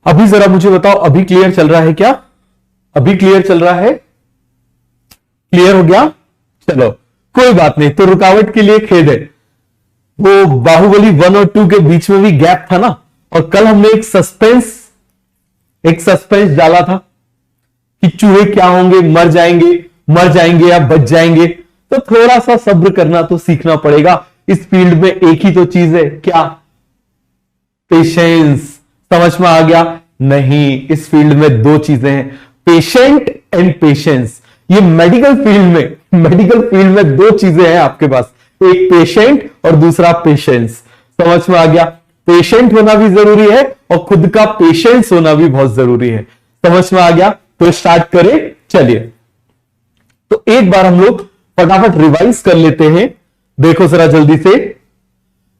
अभी जरा मुझे बताओ, अभी क्लियर चल रहा है क्या? अभी क्लियर चल रहा है? क्लियर हो गया? चलो कोई बात नहीं, तो रुकावट के लिए खेद है। वो बाहुबली 1 और 2 के बीच में भी गैप था ना, और कल हमने एक सस्पेंस डाला था कि चूहे क्या होंगे, मर जाएंगे या बच जाएंगे। तो थोड़ा सा सब्र करना तो सीखना पड़ेगा। इस फील्ड में एक ही तो चीज है, क्या? पेशेंस। समझ में आ गया? नहीं, इस फील्ड में दो चीजें हैं, पेशेंट एंड पेशेंस। ये मेडिकल फील्ड में दो चीजें हैं आपके पास, एक पेशेंट और दूसरा पेशेंस। समझ में आ गया? पेशेंट होना भी जरूरी है और खुद का पेशेंस होना भी बहुत जरूरी है। समझ में आ गया? तो स्टार्ट करें, चलिए। तो एक बार हम लोग फटाफट रिवाइज कर लेते हैं। देखो जरा जल्दी से,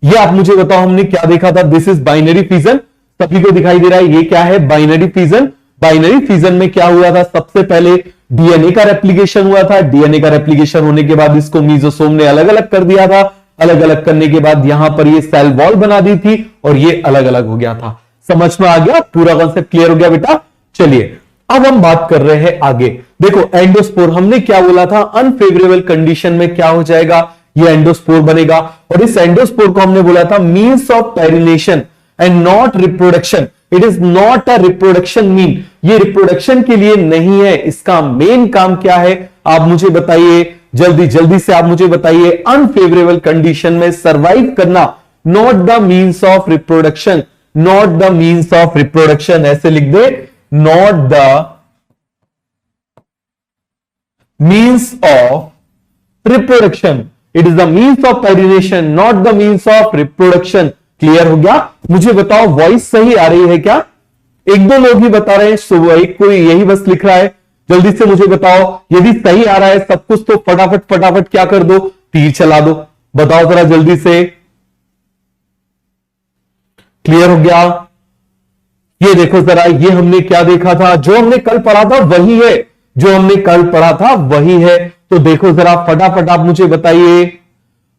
ये आप मुझे बताओ हमने क्या देखा था? This is binary fission. सभी को दिखाई दे रहा है ये क्या है? Binary fission. बाइनरी फिजन में क्या हुआ था? सबसे पहले डीएनए का रेप्लिकेशन हुआ था। डीएनए का रेप्लिकेशन होने के बाद इसको मीजोसोम ने अलग अलग कर दिया था। अलग अलग करने के बाद यहां पर ये सेल वॉल बना दी थी और ये अलग अलग हो गया था। समझ में आ गया? पूरा कॉन्सेप्ट क्लियर हो गया बेटा? चलिए अब हम बात कर रहे हैं आगे। देखो एंडोस्पोर, हमने क्या बोला था? अनफेवरेबल कंडीशन में क्या हो जाएगा? ये एंडोस्पोर बनेगा। और इस एंडोस्पोर को हमने बोला था means of perennation and not reproduction. It is not a reproduction mean, ये रिप्रोडक्शन के लिए नहीं है। इसका मेन काम क्या है आप मुझे बताइए, जल्दी जल्दी से आप मुझे बताइए। अनफेवरेबल कंडीशन में सरवाइव करना, not the means of reproduction. Not the means of reproduction, ऐसे लिख दे, not the means of reproduction. It is the means of perennation, not the means of reproduction. Clear हो गया? मुझे बताओ वॉइस सही आ रही है क्या? एक दो लोग ही बता रहे हैं, सुबह एक कोई यही बस लिख रहा है। जल्दी से मुझे बताओ, यदि सही आ रहा है सब कुछ तो फटाफट फटाफट क्या कर दो? तीर चला दो। बताओ जरा जल्दी से। क्लियर हो गया? ये देखो जरा, ये हमने क्या देखा था? जो हमने कल पढ़ा था वही है, जो हमने कल पढ़ा था वही है। तो देखो जरा फटाफट आप मुझे बताइए।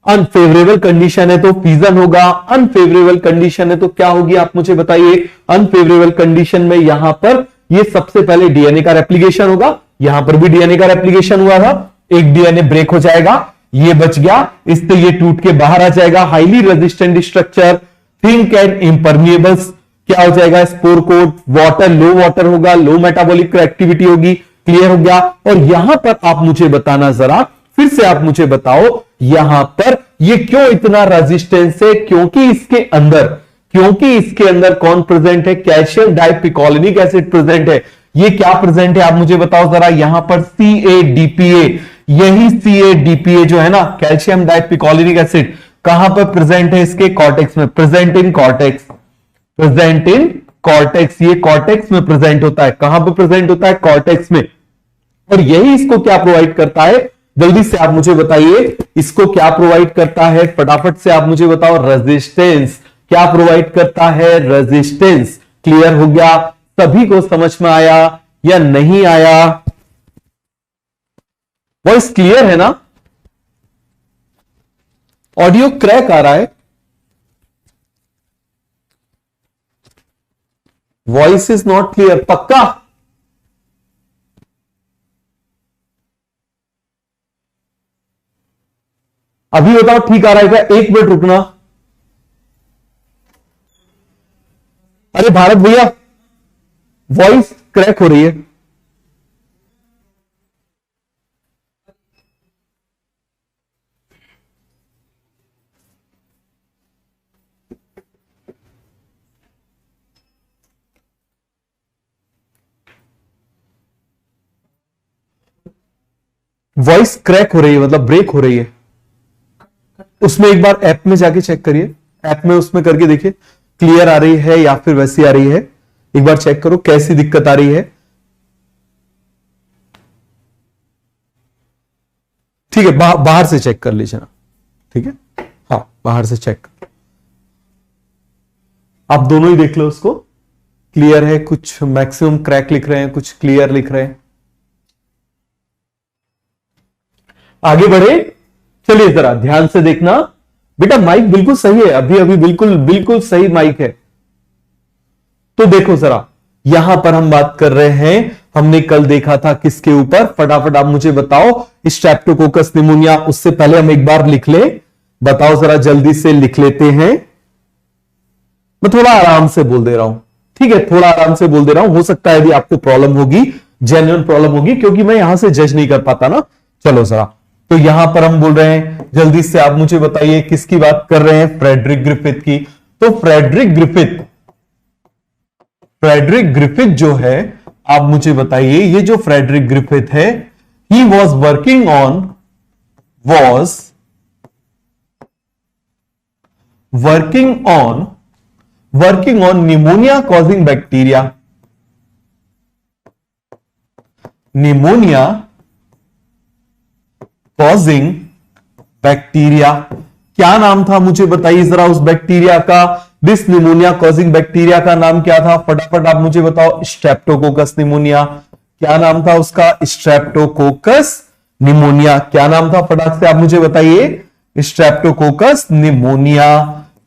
अनफेवरेबल कंडीशन है तो फिजन होगा। अनफेवरेबल कंडीशन है तो क्या होगी आप मुझे बताइए? अनफेवरेबल कंडीशन में यहां पर ये सबसे पहले डीएनए का रेप्लिकेशन होगा। यहां पर भी डीएनए का रेप्लिकेशन हुआ था, एक डीएनए ब्रेक हो जाएगा, ये बच गया, इससे ये टूट के बाहर आ जाएगा। Highly resistant structure, think and impermeables, क्या हो जाएगा? Spore coat, water, low water होगा, लो मेटाबॉलिक एक्टिविटी होगी। क्लियर हो गया? और यहां पर आप मुझे बताना जरा, फिर से आप मुझे बताओ यहां पर ये क्यों इतना रेजिस्टेंस है? क्योंकि इसके अंदर कौन प्रेजेंट है? कैल्शियम डाइपिकोलिनिक एसिड प्रेजेंट है। ये क्या प्रेजेंट है आप मुझे बताओ जरा? यहां पर CADPA, यही CADPA जो है ना, कैल्शियम डाइपिकोलिनिक एसिड, कहां पर प्रेजेंट है? इसके कॉर्टेक्स में, present in cortex, present in cortex. ये कॉर्टेक्स में प्रेजेंट होता है। कहां पर प्रेजेंट होता है? कॉर्टेक्स में। और यही इसको क्या प्रोवाइड करता है? जल्दी से आप मुझे बताइए, इसको क्या प्रोवाइड करता है? फटाफट से आप मुझे बताओ। रेजिस्टेंस। क्या प्रोवाइड करता है? रेजिस्टेंस। क्लियर हो गया? सभी को समझ में आया या नहीं आया? वॉइस क्लियर है ना? ऑडियो क्रैक आ रहा है, वॉइस इज नॉट क्लियर। पक्का? अभी बताओ ठीक आ रहा है क्या? एक मिनट रुकना। अरे भारत भैया, वॉइस क्रैक हो रही है। वॉइस क्रैक हो रही है, मतलब ब्रेक हो रही है। उसमें एक बार ऐप में जाके चेक करिए, ऐप में उसमें करके देखिए क्लियर आ रही है या फिर वैसी आ रही है। एक बार चेक करो कैसी दिक्कत आ रही है। ठीक है, बाहर से चेक कर लीजिए ना। ठीक है, हाँ बाहर से चेक, आप दोनों ही देख लो उसको। क्लियर है? कुछ मैक्सिमम क्रैक लिख रहे हैं, कुछ क्लियर लिख रहे हैं। आगे बढ़े, चलिए जरा ध्यान से देखना बेटा। माइक बिल्कुल सही है, अभी अभी बिल्कुल बिल्कुल सही माइक है। तो देखो जरा, यहां पर हम बात कर रहे हैं, हमने कल देखा था किसके ऊपर, फटाफट आप मुझे बताओ, स्ट्रेप्टोकोकस निमोनिया। उससे पहले हम एक बार लिख ले, बताओ जरा जल्दी से लिख लेते हैं। मैं थोड़ा आराम से बोल दे रहा हूं, ठीक है, थोड़ा आराम से बोल दे रहा हूं, हो सकता है यदि आपको प्रॉब्लम होगी, जेन्युइन प्रॉब्लम होगी, क्योंकि मैं यहां से जज नहीं कर पाता ना। चलो जरा, तो यहां पर हम बोल रहे हैं, जल्दी से आप मुझे बताइए किसकी बात कर रहे हैं, फ्रेडरिक ग्रिफिथ की। तो फ्रेडरिक ग्रिफिथ जो है, आप मुझे बताइए, ये जो फ्रेडरिक ग्रिफिथ है, he was working on pneumonia causing bacteria. क्या नाम था मुझे बताइए जरा उस बैक्टीरिया का, दिस निमोनिया कॉजिंग बैक्टीरिया का नाम क्या था, फटाफट आप मुझे बताओ। Streptococcus pneumonia. क्या नाम था उसका, स्ट्रेप्टोकोकस निमोनिया। क्या नाम था, फटाक से आप मुझे बताइए, स्ट्रेप्टोकोकस निमोनिया।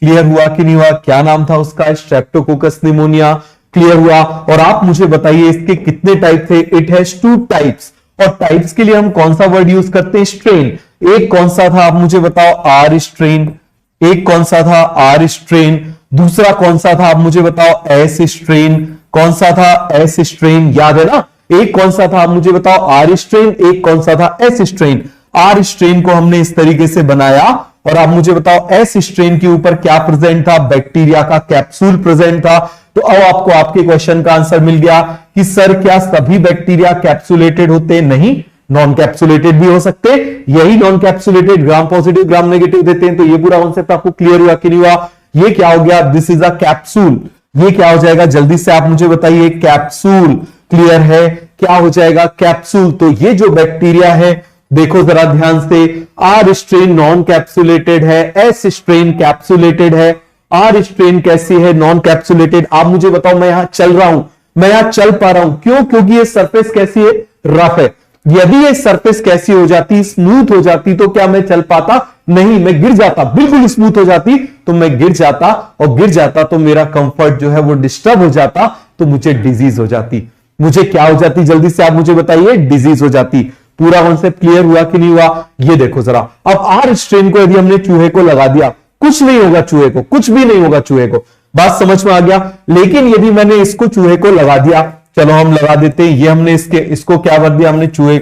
क्लियर हुआ कि नहीं हुआ, क्या नाम था उसका, स्ट्रेप्टोकोकस निमोनिया। क्लियर हुआ। और आप मुझे बताइए इसके कितने टाइप थे, इट हैज 2 टाइप्स। और टाइप्स के लिए हम कौन सा वर्ड यूज करते हैं, स्ट्रेन। एक कौन सा था आप मुझे बताओ, आर स्ट्रेन। एक कौन सा था, आर स्ट्रेन। दूसरा कौन सा था आप मुझे बताओ, एस स्ट्रेन। कौन सा था, एस स्ट्रेन, याद है ना। एक कौन सा था आप मुझे बताओ, आर स्ट्रेन। एक कौन सा था, एस स्ट्रेन। आर स्ट्रेन को हमने इस तरीके से बनाया, और आप मुझे बताओ एस स्ट्रेन के ऊपर क्या प्रेजेंट था, बैक्टीरिया का कैप्सूल प्रेजेंट था। तो अब आपको आपके क्वेश्चन का आंसर मिल गया कि सर क्या सभी बैक्टीरिया कैप्सुलेटेड होते हैं, नहीं, नॉन कैप्सुलेटेड भी हो सकते। यही non capsulated gram positive gram negative देते हैं। तो ये पूरा कॉन्सेप्ट आपको क्लियर हुआ कि नहीं हुआ। ये क्या हो गया, दिस इज अ कैप्सूल। ये क्या हो जाएगा, जल्दी से आप मुझे बताइए, कैप्सूल। क्लियर है, क्या हो जाएगा, कैप्सूल। तो ये जो बैक्टीरिया है, देखो जरा ध्यान से, आर स्ट्रेन नॉन कैप्सुलेटेड है, एस स्ट्रेन कैप्सुलेटेड है। आर स्ट्रेन कैसी है, नॉन कैप्सुलेटेड। आप मुझे बताओ, मैं यहां चल रहा हूं, मैं यहां चल पा रहा हूं, क्यों, क्योंकि ये सरफेस कैसी है, रफ है। यदि ये सरफेस कैसी हो जाती, स्मूथ हो जाती, तो क्या मैं चल पाता, नहीं, मैं गिर जाता। बिल्कुल स्मूथ हो जाती तो मैं गिर जाता, और गिर जाता तो मेरा कंफर्ट जो है वो डिस्टर्ब हो जाता, तो मुझे डिजीज हो जाती। मुझे क्या हो जाती, जल्दी से आप मुझे बताइए, डिजीज हो जाती। पूरा कॉन्सेप्ट क्लियर हुआ कि नहीं हुआ। ये देखो जरा, अब आर स्ट्रेन को यदि हमने चूहे को लगा दिया, कुछ नहीं होगा चूहे को, कुछ भी नहीं होगा चूहे को, बात समझ में आ गया। लेकिन यदि मैंने इसको चूहे को लगा दिया, चलो हम लगा देते हैं, ये हमने इसको क्या कर दिया, हमने चूहे,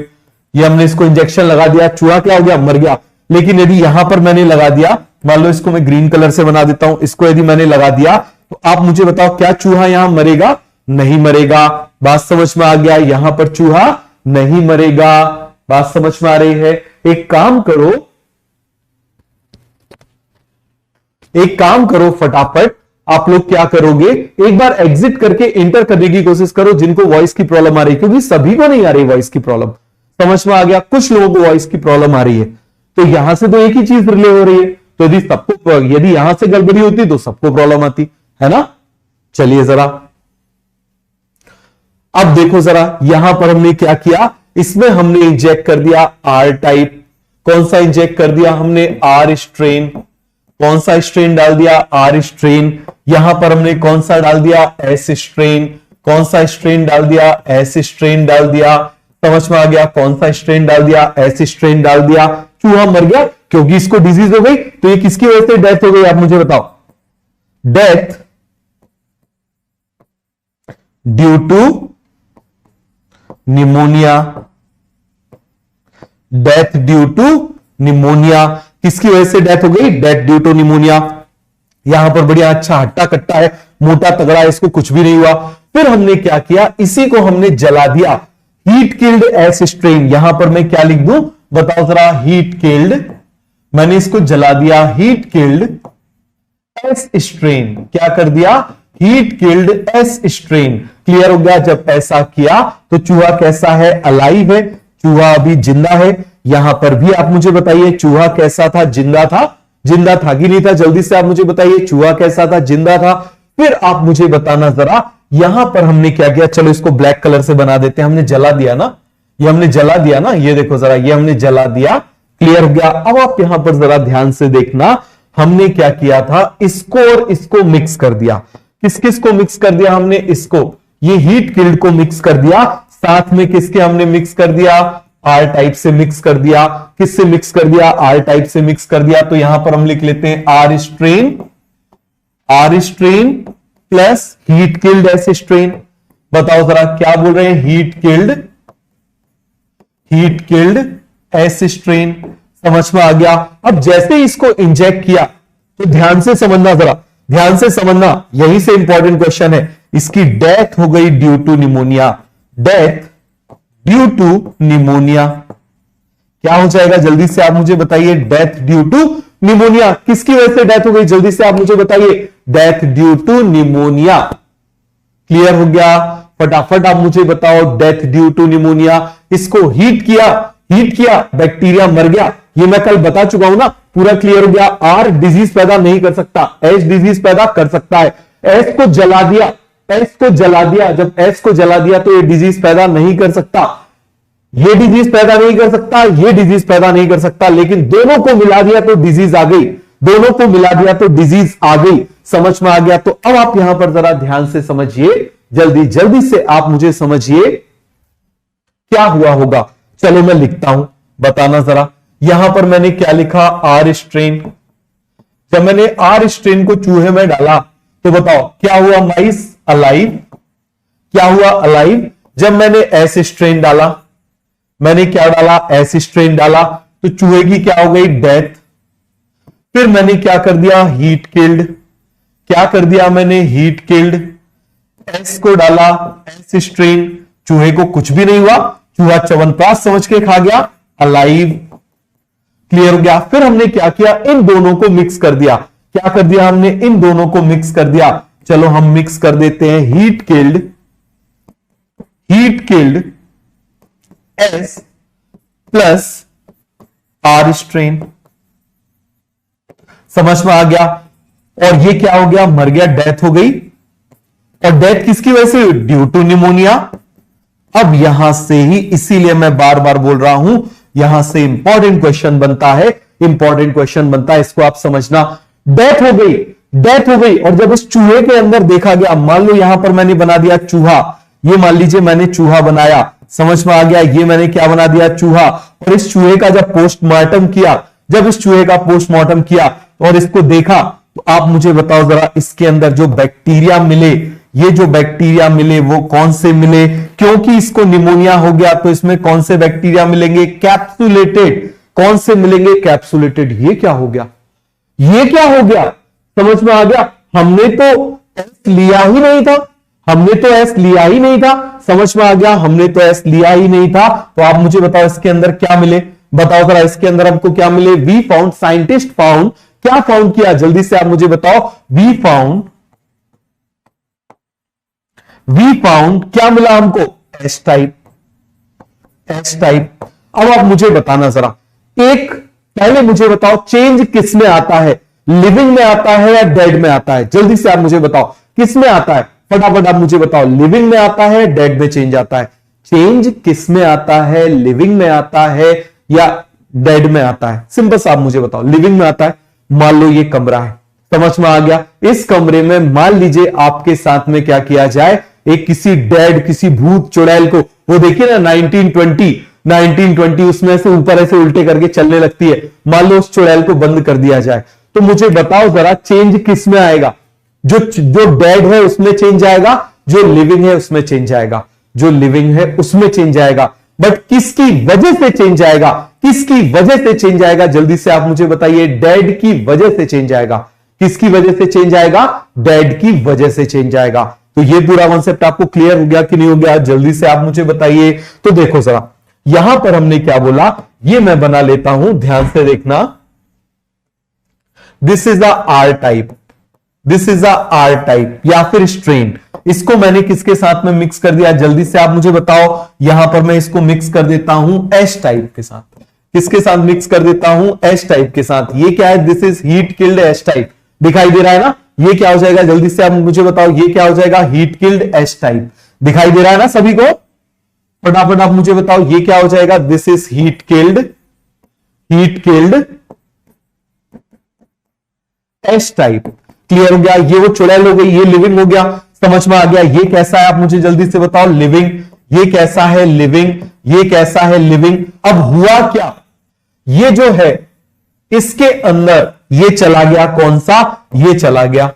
ये हमने इसको इंजेक्शन लगा दिया, चूहा क्या हो गया, मर गया। लेकिन यदि यहां पर मैंने लगा दिया, मान लो इसको मैं ग्रीन कलर से बना देता हूं, इसको यदि मैंने लगा दिया, तो आप मुझे बताओ क्या चूहा यहां मरेगा, नहीं मरेगा। बात समझ में आ गया, यहां पर चूहा नहीं मरेगा। बात समझ में आ रही है। एक काम करो फटाफट, आप लोग क्या करोगे, एक बार एग्जिट करके इंटर करने की कोशिश करो जिनको वॉइस की प्रॉब्लम आ रही है, क्योंकि सभी को नहीं आ रही वॉइस की प्रॉब्लम। समझ में आ गया, कुछ लोगों को वॉइस की प्रॉब्लम आ रही है, तो यहां से तो एक ही चीज रिले हो रही है। तो यदि यहां से गड़बड़ी होती तो सबको प्रॉब्लम आती है ना। चलिए जरा, अब देखो जरा, यहां पर हमने क्या किया, इसमें हमने इंजेक्ट कर दिया आर टाइप। कौन सा इंजेक्ट कर दिया हमने, आर स्ट्रेन। कौन सा स्ट्रेन डाल दिया, आर स्ट्रेन। यहां पर हमने कौन सा डाल दिया, एस स्ट्रेन। कौन सा स्ट्रेन डाल दिया, एस स्ट्रेन डाल दिया। समझ में आ गया, कौन सा स्ट्रेन डाल दिया, एस स्ट्रेन डाल दिया। चूहा मर गया क्योंकि इसको डिजीज हो गई। तो ये किसकी वजह से डेथ हो गई, आप मुझे बताओ, death due to pneumonia. Death due to pneumonia, किसकी वजह से डेथ हो गई, डेथ ड्यू टू निमोनिया। यहां पर बढ़िया अच्छा हट्टा कट्टा है, मोटा तगड़ा है, इसको कुछ भी नहीं हुआ। फिर हमने क्या किया, इसी को हमने जला दिया, हीट किल्ड एस स्ट्रेन। यहां पर मैं क्या लिख दूं, बताओ जरा, हीट किल्ड, मैंने इसको जला दिया, हीट किल्ड एस स्ट्रेन। क्या कर दिया, heat killed S strain. Clear हो गया। जब ऐसा किया तो चूहा कैसा है, अलाइव है, चूहा अभी जिंदा है। यहां पर भी आप मुझे बताइए, चूहा कैसा था, जिंदा था, जिंदा था कि नहीं था, जल्दी से आप मुझे बताइए, चूहा कैसा था, जिंदा था। फिर आप मुझे बताना जरा, यहां पर हमने क्या किया, चलो इसको ब्लैक कलर से बना देते हैं, हमने जला दिया ना, ये हमने जला दिया ना, ये देखो जरा, ये हमने जला दिया। क्लियर हो गया। अब आप यहां पर जरा ध्यान से देखना, हमने क्या किया था, इसको और इसको मिक्स कर दिया। किस किस को मिक्स कर दिया हमने, इसको, ये हीट किल्ड को मिक्स कर दिया, साथ में किसके हमने मिक्स कर दिया, आर टाइप से मिक्स कर दिया। किससे मिक्स कर दिया, आर टाइप से मिक्स कर दिया। तो यहां पर हम लिख लेते हैं R strain plus heat killed S strain. बताओ जरा क्या बोल रहे हैं, हीट किल्ड एस स्ट्रेन। समझ में आ गया। अब जैसे ही इसको इंजेक्ट किया तो ध्यान से समझना, जरा ध्यान से समझना, यहीं से इंपॉर्टेंट क्वेश्चन है। इसकी डेथ हो गई due to pneumonia. Death due to pneumonia क्या हो जाएगा, जल्दी से आप मुझे बताइए। डेथ ड्यू टू निमोनिया, किसकी वजह से डेथ हो गई, जल्दी से आप मुझे बताइए। Death due to pneumonia. Clear हो गया। फटाफट आप मुझे बताओ, डेथ ड्यू टू निमोनिया। इसको हीट किया, बैक्टीरिया मर गया। ये मैं कल बता चुका हूं ना, पूरा क्लियर हो गया। आर डिजीज पैदा नहीं कर सकता, एच डिजीज पैदा कर सकता है। एच को जला दिया, जब एच को जला दिया तो ये डिजीज पैदा नहीं कर सकता, ये डिजीज पैदा नहीं कर सकता, ये डिजीज पैदा नहीं कर सकता। लेकिन दोनों को मिला दिया तो डिजीज आ गई, दोनों को मिला दिया तो डिजीज आ गई। समझ में आ गया। तो अब आप यहां पर जरा ध्यान से समझिए, जल्दी से आप मुझे समझिए क्या हुआ होगा। चलो मैं लिखता हूं, बताना जरा। यहां पर मैंने क्या लिखा, आर स्ट्रेन। जब मैंने आर स्ट्रेन को चूहे में डाला तो बताओ क्या हुआ, माइस अलाइव। क्या हुआ, अलाइव। जब मैंने एस स्ट्रेन डाला, मैंने क्या डाला, एस स्ट्रेन डाला, तो चूहे की क्या हो गई, डेथ। फिर मैंने क्या कर दिया, हीट किल्ड। क्या कर दिया मैंने, हीट किल्ड। एस को डाला, एस स्ट्रेन, चूहे को कुछ भी नहीं हुआ, चूहा च्यवनप्राश समझ के खा गया, अलाइव। क्लियर हो गया। फिर हमने क्या किया, इन दोनों को मिक्स कर दिया। क्या कर दिया हमने, इन दोनों को मिक्स कर दिया। चलो हम मिक्स कर देते हैं, heat killed S plus R strain. समझ में आ गया। और ये क्या हो गया, मर गया, डेथ हो गई। और डेथ किसकी वजह से, ड्यू टू निमोनिया। अब यहां से ही, इसीलिए मैं बार बार बोल रहा हूं, यहां से इंपॉर्टेंट क्वेश्चन बनता है, इसको आप समझना। डेथ हो गई। और जब इस चूहे के अंदर देखा गया, मान लो यहां पर मैंने बना दिया चूहा, ये मान लीजिए मैंने चूहा बनाया, समझ में आ गया। ये मैंने क्या बना दिया, चूहा। और इस चूहे का जब पोस्टमार्टम किया, और इसको देखा, तो आप मुझे बताओ जरा, इसके अंदर जो बैक्टीरिया मिले, ये जो बैक्टीरिया मिले वो कौन से मिले, क्योंकि इसको निमोनिया हो गया तो इसमें कौन से बैक्टीरिया मिलेंगे, कैप्सुलेटेड। कौन से मिलेंगे, कैप्सुलेटेड। ये क्या हो गया, समझ में आ गया। हमने तो एस लिया ही नहीं था, समझ में आ गया। हमने तो एस लिया ही नहीं था। तो आप मुझे बताओ इसके अंदर क्या मिले, बताओ जरा, इसके अंदर हमको क्या मिले, वी फाउंड, साइंटिस्ट फाउंड, क्या फाउंड किया, जल्दी से आप मुझे बताओ। वी फाउंड क्या मिला हमको, एस टाइप। अब आप मुझे बताना जरा, पहले मुझे बताओ, चेंज किस में आता है, लिविंग में आता है या डेड में आता है, जल्दी से आप मुझे बताओ किस में आता है, फटाफट आप मुझे बताओ। लिविंग में आता है, डेड में चेंज आता है। चेंज किस में आता है, लिविंग में आता है या डेड में आता है, सिंपल सा आप मुझे बताओ। लिविंग में आता है। मान लो ये कमरा है, समझ में आ गया। इस कमरे में मान लीजिए आपके साथ में क्या किया जाए, एक किसी भूत चुड़ैल को, वो देखिए ना 1920 उसमें से ऊपर ऐसे उल्टे करके चलने लगती है, मान लो उस चुड़ैल को बंद कर दिया जाए, तो मुझे बताओ जरा, चेंज किस में आएगा, जो डेड है उसमें चेंज आएगा, जो लिविंग है उसमें चेंज आएगा, बट किसकी वजह से चेंज आएगा, जल्दी से आप मुझे बताइए। डेड की वजह से चेंज आएगा। किसकी वजह से चेंज आएगा, डेड की वजह से चेंज आएगा। तो ये पूरा कॉन्सेप्ट आपको क्लियर हो गया कि नहीं हो गया, जल्दी से आप मुझे बताइए। तो देखो जरा, यहां पर हमने क्या बोला, ये मैं बना लेता हूं, ध्यान से देखना। दिस इज आर टाइप या फिर स्ट्रेन। इसको मैंने किसके साथ में मिक्स कर दिया, जल्दी से आप मुझे बताओ। यहां पर मैं इसको मिक्स कर देता हूं एस टाइप के साथ। किसके साथ मिक्स कर देता हूं, एस टाइप के साथ। ये क्या है, this is heat killed S type, दिखाई दे रहा है ना। ये क्या हो जाएगा, जल्दी से आप मुझे बताओ, ये क्या हो जाएगा, हीट किल्ड एस टाइप। दिखाई दे रहा है ना सभी को, फटाफट आप मुझे बताओ, ये क्या हो जाएगा, this is heat killed S type. Clear हो गया। ये वो चुड़ैल हो गई, ये लिविंग हो गया, समझ में आ गया? ये कैसा है आप मुझे जल्दी से बताओ, लिविंग। ये कैसा है? लिविंग। ये कैसा है? लिविंग। अब हुआ क्या, ये जो है इसके अंदर ये चला गया, कौन सा? ये चला गया।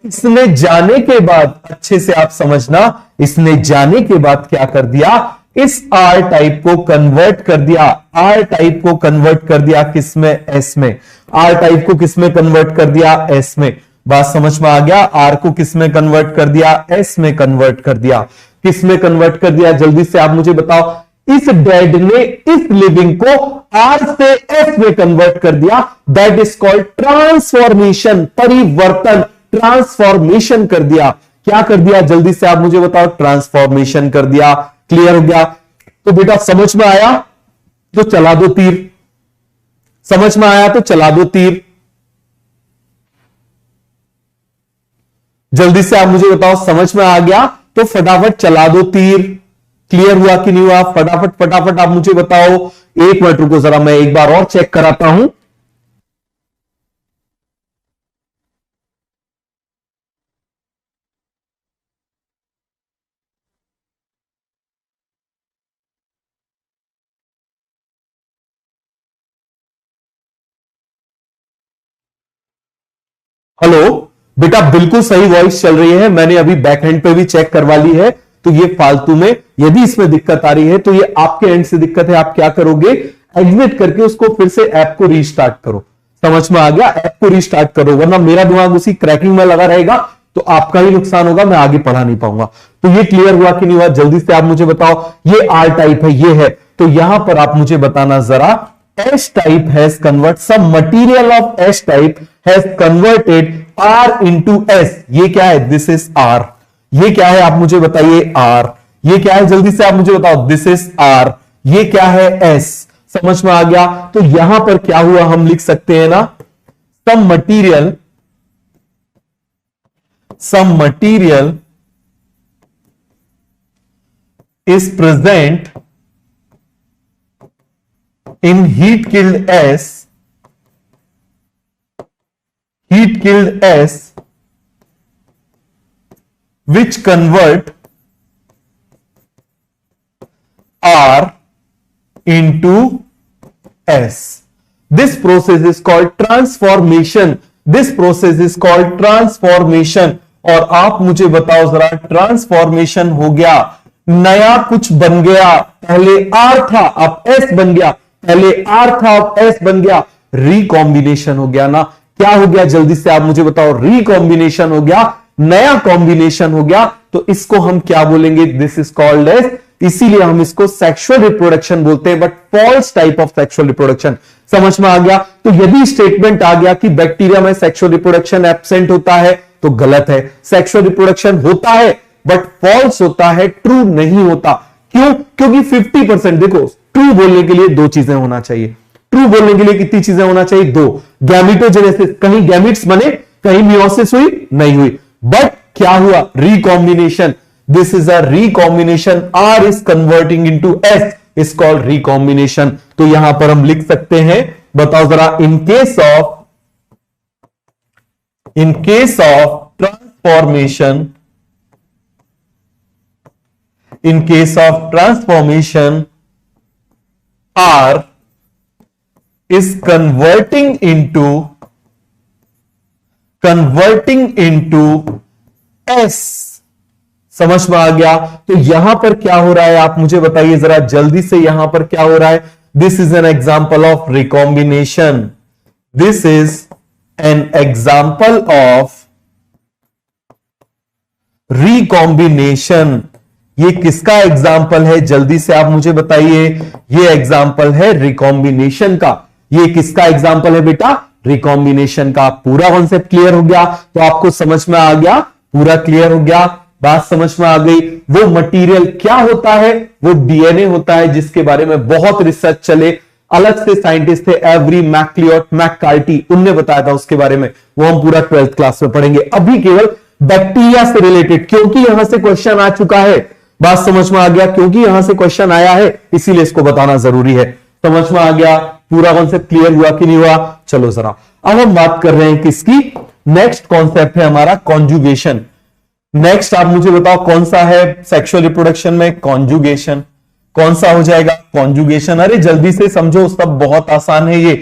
इसने जाने के बाद, अच्छे से आप समझना, इसने जाने के बाद क्या कर दिया, इस आर टाइप को कन्वर्ट कर दिया, आर टाइप को कन्वर्ट कर दिया किसमें? एस में। आर टाइप को किसमें कन्वर्ट कर दिया? एस में। बात समझ में आ गया? आर को किसमें कन्वर्ट कर दिया? एस में कन्वर्ट कर दिया। किसमें कन्वर्ट कर दिया? जल्दी से आप मुझे बताओ। इस डेड ने इस लिविंग को आर से एस में कन्वर्ट कर दिया। दैट इज कॉल्ड ट्रांसफॉर्मेशन, परिवर्तन, ट्रांसफॉर्मेशन कर दिया। क्या कर दिया? जल्दी से आप मुझे बताओ। ट्रांसफॉर्मेशन कर दिया। क्लियर हो गया? तो बेटा समझ में आया तो चला दो तीर, समझ में आया तो चला दो तीर। जल्दी से आप मुझे बताओ, समझ में आ गया तो फटाफट चला दो तीर। क्लियर हुआ कि नहीं हुआ? फटाफट फटाफट आप मुझे बताओ। एक मिनट रुको जरा, मैं एक बार और चेक कराता हूं। हेलो बेटा, बिल्कुल सही वॉइस चल रही है, मैंने अभी बैक एंड पे भी चेक करवा ली है। तो ये फालतू में यदि इसमें दिक्कत आ रही है तो ये आपके एंड से दिक्कत है। आप क्या करोगे? एग्जिट करके उसको फिर से ऐप को रीस्टार्ट करो। समझ में आ गया? ऐप को रीस्टार्ट करो, वरना मेरा दिमाग उसी क्रैकिंग में लगा रहेगा तो आपका ही नुकसान होगा, मैं आगे पढ़ा नहीं पाऊंगा। तो ये क्लियर हुआ कि नहीं हुआ? जल्दी से आप मुझे बताओ। ये आर टाइप है, ये है, तो यहां पर आप मुझे बताना जरा। S type has convert some material of S type has converted R into S। ये क्या है? This is R। ये क्या है आप मुझे बताइए? R। ये क्या है? जल्दी से आप मुझे बताओ। This is R। ये क्या है? S। समझ में आ गया? तो यहां पर क्या हुआ हम लिख सकते हैं ना, some material is present in heat killed S which convert R into S. This process is called transformation. This process is called transformation। और आप मुझे बताओ जरा, ट्रांसफॉर्मेशन हो गया, नया कुछ बन गया। पहले R था अब S बन गया, पहले R था अब S बन गया। रिकॉम्बिनेशन हो गया ना? क्या हो गया? जल्दी से आप मुझे बताओ। रिकॉम्बिनेशन हो गया, नया कॉम्बिनेशन हो गया। तो इसको हम क्या बोलेंगे? दिस इज कॉल्ड एज, इसीलिए हम इसको सेक्सुअल रिप्रोडक्शन बोलते हैं, but false type of sexual reproduction. समझ में आ गया? तो यदि स्टेटमेंट आ गया कि बैक्टीरिया में सेक्सुअल रिप्रोडक्शन एब्सेंट होता है तो गलत है। सेक्सुअल रिप्रोडक्शन होता है बट फॉल्स होता है, ट्रू नहीं होता। क्यों? क्योंकि 50%, देखो ट्रू बोलने के लिए दो चीजें होना चाहिए। ट्रू बोलने के लिए कितनी चीजें होना चाहिए? दो। गैमिटोजेनेसिस, कहीं गैमिट्स बने, कहीं मियोसिस हुई, नहीं हुई। बट क्या हुआ? Recombination. This is a recombination. R is converting into S is called recombination. तो यहां पर हम लिख सकते हैं, बताओ जरा। In case of transformation, in case of transformation, R is converting into S। समझ में आ गया? तो यहां पर क्या हो रहा है आप मुझे बताइए जरा जल्दी से। यहां पर क्या हो रहा है? This is an example of recombination. This is an example of recombination. ये किसका एग्जाम्पल है? जल्दी से आप मुझे बताइए। ये एग्जाम्पल है रिकॉम्बिनेशन का। ये किसका एग्जाम्पल है बेटा? रिकॉम्बिनेशन का। पूरा कॉन्सेप्ट क्लियर हो गया? तो आपको समझ में आ गया? पूरा क्लियर हो गया? बात समझ में आ गई? वो मटेरियल क्या होता है? वो डीएनए होता है, जिसके बारे में बहुत रिसर्च चले। अलग से साइंटिस्ट थे, एवरी मैक्लियोट, मैककार्टी, उनने बताया था उसके बारे में। वो हम पूरा 12th क्लास में पढ़ेंगे। अभी केवल बैक्टीरिया से रिलेटेड, क्योंकि यहां से क्वेश्चन आ चुका है। बात समझ में आ गया? क्योंकि यहां से क्वेश्चन आया है इसीलिए इसको बताना जरूरी है। समझ में आ गया? पूरा कॉन्सेप्ट क्लियर हुआ कि नहीं हुआ? चलो जरा, अब हम बात कर रहे हैं किसकी? नेक्स्ट कॉन्सेप्ट है हमारा कॉन्जुगेशन। नेक्स्ट आप मुझे बताओ कौन सा है सेक्सुअल रिप्रोडक्शन में? कॉन्जुगेशन। कौन सा हो जाएगा? कॉन्जुगेशन। अरे जल्दी से समझो, सब बहुत आसान है ये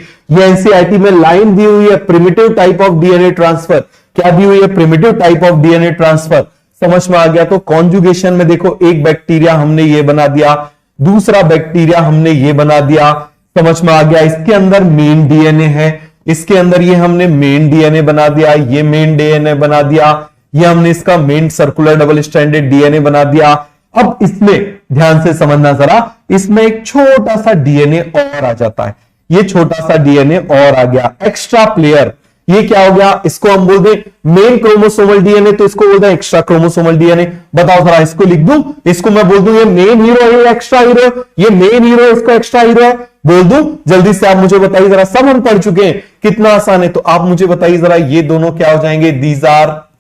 एनसीईआरटी में लाइन दी हुई है, primitive type of DNA transfer. क्या दी हुई है? Primitive type of DNA transfer. समझ में आ गया? तो कॉन्जुगेशन में देखो, एक बैक्टीरिया हमने ये बना दिया, दूसरा बैक्टीरिया हमने ये बना दिया। समझ में आ गया? इसके अंदर मेन डीएनए है, इसके अंदर ये हमने मेन डीएनए बना दिया, ये मेन डीएनए बना दिया, ये हमने इसका main circular double stranded DNA बना दिया। अब इसमें ध्यान से समझना जरा, इसमें एक छोटा सा डीएनए और आ जाता है, ये छोटा सा डीएनए और आ गया, एक्स्ट्रा प्लेयर। ये क्या हो गया? इसको हम बोल दें मेन क्रोमोसोमल डीएनए, तो इसको बोलते हैं एक्स्ट्रा क्रोमोसोमल डीएनए। बताओ जरा, इसको लिख दूं, इसको मैं बोल दूं ये मेन हीरो है, ये एक्स्ट्रा हीरो है, ये मेन हीरो है, इसको एक्स्ट्रा हीरो है, बोल दूं? जल्दी से आप मुझे बताइए जरा, सब हम पढ़ चुके हैं, कितना आसान है। तो आप मुझे बताइए जरा, ये दोनों क्या हो जाएंगे? These are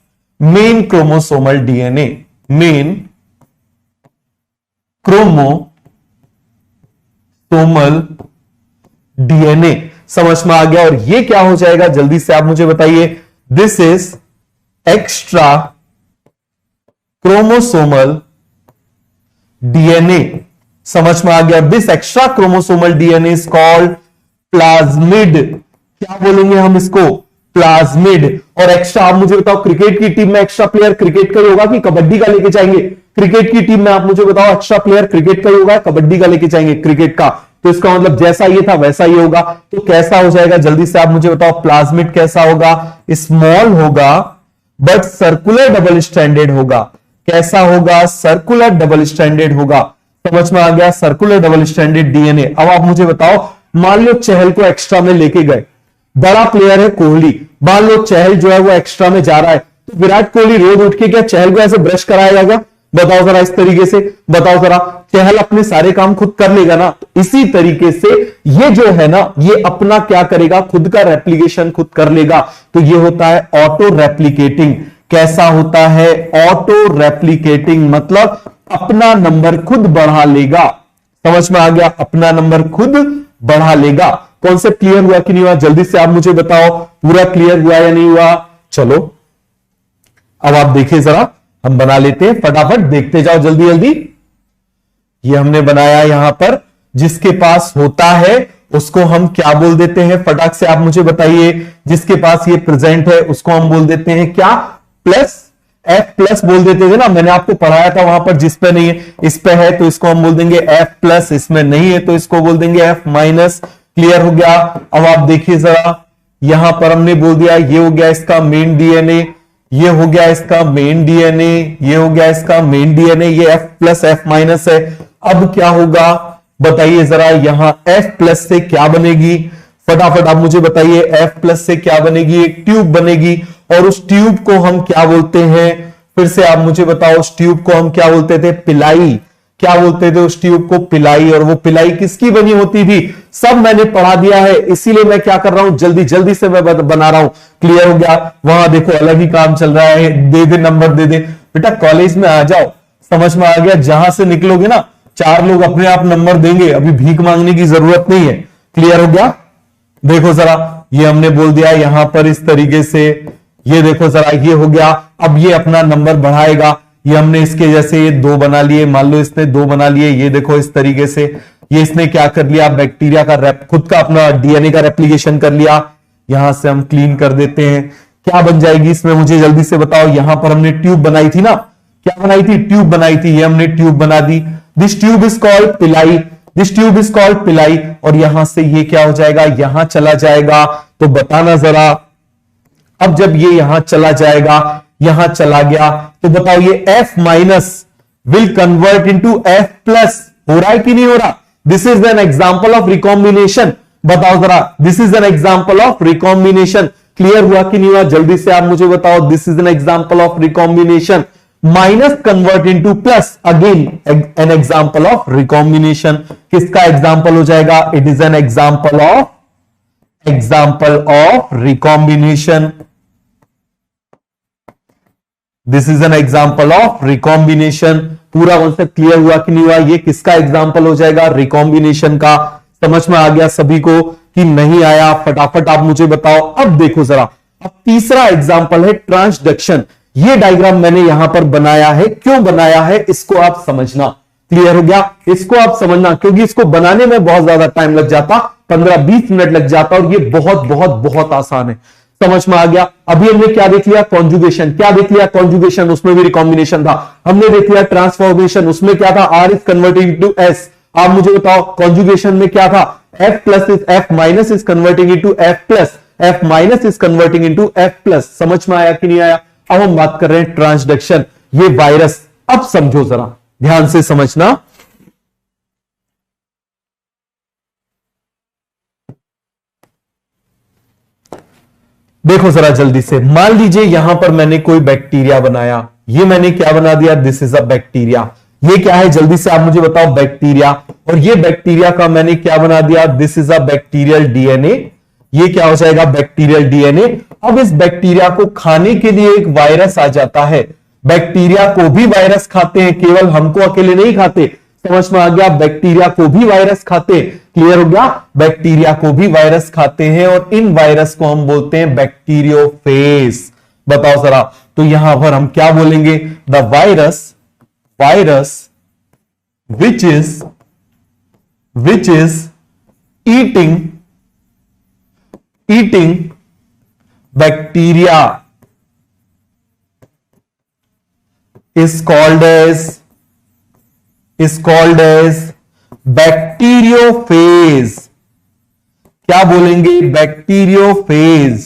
main chromosomal DNA, main chromosomal DNA. समझ में आ गया? और ये क्या हो जाएगा? जल्दी से आप मुझे बताइए, this is extra chromosomal DNA. समझ में आ गया? This extra chromosomal DNA is called plasmid. क्या बोलेंगे हम इसको? प्लाज्मिड। और एक्स्ट्रा आप मुझे बताओ, क्रिकेट की टीम में एक्स्ट्रा प्लेयर क्रिकेट का ही होगा कि कबड्डी का लेके जाएंगे? क्रिकेट की टीम में आप मुझे बताओ, एक्स्ट्रा प्लेयर क्रिकेट का ही होगा, कबड्डी का लेके जाएंगे? क्रिकेट का। तो इसका मतलब जैसा ये था वैसा ही होगा। तो कैसा हो जाएगा? जल्दी से आप मुझे बताओ, प्लाज्मिड कैसा होगा? स्मॉल होगा बट सर्कुलर डबल स्ट्रैंडेड होगा। कैसा होगा? सर्कुलर डबल स्ट्रैंडेड होगा। समझ में आ गया? Circular double stranded DNA. अब आप मुझे बताओ, मान लो चहल को एक्स्ट्रा में लेके गए, बड़ा प्लेयर है कोहली, मान लो चहल जो है वो एक्स्ट्रा में जा रहा है, तो विराट कोहली रोज उठ के क्या चहल को ऐसे ब्रश कराएगा क्या? बताओ जरा, इस तरीके से बताओ जरा, चहल अपने सारे काम खुद कर लेगा ना? तो इसी तरीके से ये जो है ना, ये अपना क्या करेगा? खुद का रेप्लिकेशन खुद कर लेगा। तो ये होता है ऑटो रेप्लिकेटिंग। कैसा होता है? ऑटो रेप्लिकेटिंग, मतलब अपना नंबर खुद बढ़ा लेगा। समझ में आ गया? अपना नंबर खुद बढ़ा लेगा। कॉन्सेप्ट क्लियर हुआ कि नहीं हुआ? जल्दी से आप मुझे बताओ, पूरा क्लियर हुआ या नहीं हुआ? चलो अब आप देखिए जरा, हम बना लेते हैं, फटाफट देखते जाओ जल्दी जल्दी। ये हमने बनाया, यहां पर जिसके पास होता है उसको हम क्या बोल देते हैं? फटाक से आप मुझे बताइए। जिसके पास ये प्रेजेंट है उसको हम बोल देते हैं क्या? प्लस। एफ प्लस बोल देते थे ना, मैंने आपको पढ़ाया था वहां पर। जिस पे नहीं है, इस पे है तो इसको हम बोल देंगे एफ प्लस, इसमें नहीं है तो इसको बोल देंगे एफ माइनस। क्लियर हो गया? अब आप देखिए जरा, यहां पर हमने बोल दिया ये हो गया इसका मेन डीएनए, ये हो गया इसका मेन डीएनए, ये हो गया इसका मेन डीएनए, ये एफ प्लस एफ माइनस है। अब क्या होगा बताइए जरा, यहां एफ प्लस से क्या बनेगी? फटाफट आप मुझे बताइए, एफ प्लस से क्या बनेगी? एक ट्यूब बनेगी, और उस ट्यूब को हम क्या बोलते हैं? फिर से आप मुझे बताओ, उस ट्यूब को हम क्या बोलते थे? पिलाई। क्या बोलते थे उस ट्यूब को? पिलाई। और वो पिलाई किसकी बनी होती थी? सब मैंने पढ़ा दिया है, इसीलिए मैं क्या कर रहा हूं, जल्दी जल्दी से मैं बना रहा हूं। क्लियर हो गया? वहां देखो अलग ही काम चल रहा है, दे दे नंबर दे दे। बेटा कॉलेज में आ जाओ, समझ में आ गया? जहां से निकलोगे ना, 4 लोग अपने आप नंबर देंगे, अभी भीख मांगने की जरूरत नहीं है। क्लियर हो गया? देखो जरा, ये हमने बोल दिया यहां पर इस तरीके से, ये देखो जरा, ये हो गया। अब ये अपना नंबर बढ़ाएगा, ये हमने इसके जैसे ये 2 बना लिए, मान लो इसने 2 बना लिए, ये देखो इस तरीके से। ये इसने क्या कर लिया? बैक्टीरिया का खुद का अपना डीएनए का रेप्लिकेशन कर लिया। यहां से हम क्लीन कर देते हैं, क्या बन जाएगी इसमें? मुझे जल्दी से बताओ। यहां पर हमने ट्यूब बनाई थी ना, क्या बनाई थी? ट्यूब बनाई थी, ये हमने ट्यूब बना दी। दिस ट्यूब इज कॉल्ड पिलाई, दिस ट्यूब इज कॉल्ड पिलाई। और यहां से ये क्या हो जाएगा? यहां चला जाएगा। तो बताना जरा, अब जब ये यहां चला जाएगा, यहां चला गया, तो बताओ ये F minus will convert into F plus. हो रहा है कि नहीं हो रहा? This is an example of recombination. बताओ जरा, this is an example of recombination. Clear हुआ कि नहीं हुआ? जल्दी से आप मुझे बताओ, this is an example of recombination. Minus convert into plus, again an example of recombination. किसका एग्जांपल हो जाएगा? It is an example of recombination. This is an example of recombination. पूरा कॉन्सेप्ट क्लियर हुआ कि नहीं हुआ? ये किसका एग्जांपल हो जाएगा? रिकॉम्बिनेशन का। समझ में आ गया सभी को कि नहीं आया? फटाफट आप मुझे बताओ। अब देखो जरा, अब तीसरा एग्जांपल है ट्रांसडक्शन। ये डायग्राम मैंने यहां पर बनाया है, क्यों बनाया है इसको आप समझना। क्लियर हो गया? इसको आप समझना, क्योंकि इसको बनाने में बहुत ज्यादा टाइम लग जाता, 15-20 मिनट लग जाता, और ये बहुत बहुत बहुत आसान है। समझ में आ गया? अभी हमने क्या देख लिया? कॉन्जुगेशन। क्या देख लिया? कॉन्जुगेशन, उसमें भी रिकॉम्बिनेशन था। हमने देख लिया ट्रांसफॉर्मेशन, उसमें क्या था? R is converting to S. आप मुझे बताओ कॉन्जुगेशन में क्या था? F plus is F minus is converting into F plus, F minus is converting into F plus. समझ में आया कि नहीं आया? अब हम बात कर रहे हैं ट्रांसडक्शन, ये वायरस। अब समझो, जरा ध्यान से समझना। देखो जरा जल्दी से, मान लीजिए यहां पर मैंने कोई बैक्टीरिया बनाया, ये मैंने क्या बना दिया? This is a bacteria. ये क्या है? जल्दी से आप मुझे बताओ, बैक्टीरिया। और ये बैक्टीरिया का मैंने क्या बना दिया? This is a bacterial DNA. ये क्या हो जाएगा? Bacterial DNA. अब इस बैक्टीरिया को खाने के लिए एक वायरस आ जाता है। बैक्टीरिया को भी वायरस खाते हैं, केवल हमको अकेले नहीं खाते। समझ में आ गया? बैक्टीरिया को भी वायरस खाते हैं। क्लियर हो गया? बैक्टीरिया को भी वायरस खाते हैं, और इन वायरस को हम बोलते हैं बैक्टीरियोफेज। बताओ जरा, तो यहां पर हम क्या बोलेंगे? The virus which is eating bacteria is called as bacteriophage. क्या बोलेंगे? बैक्टीरियोफेज।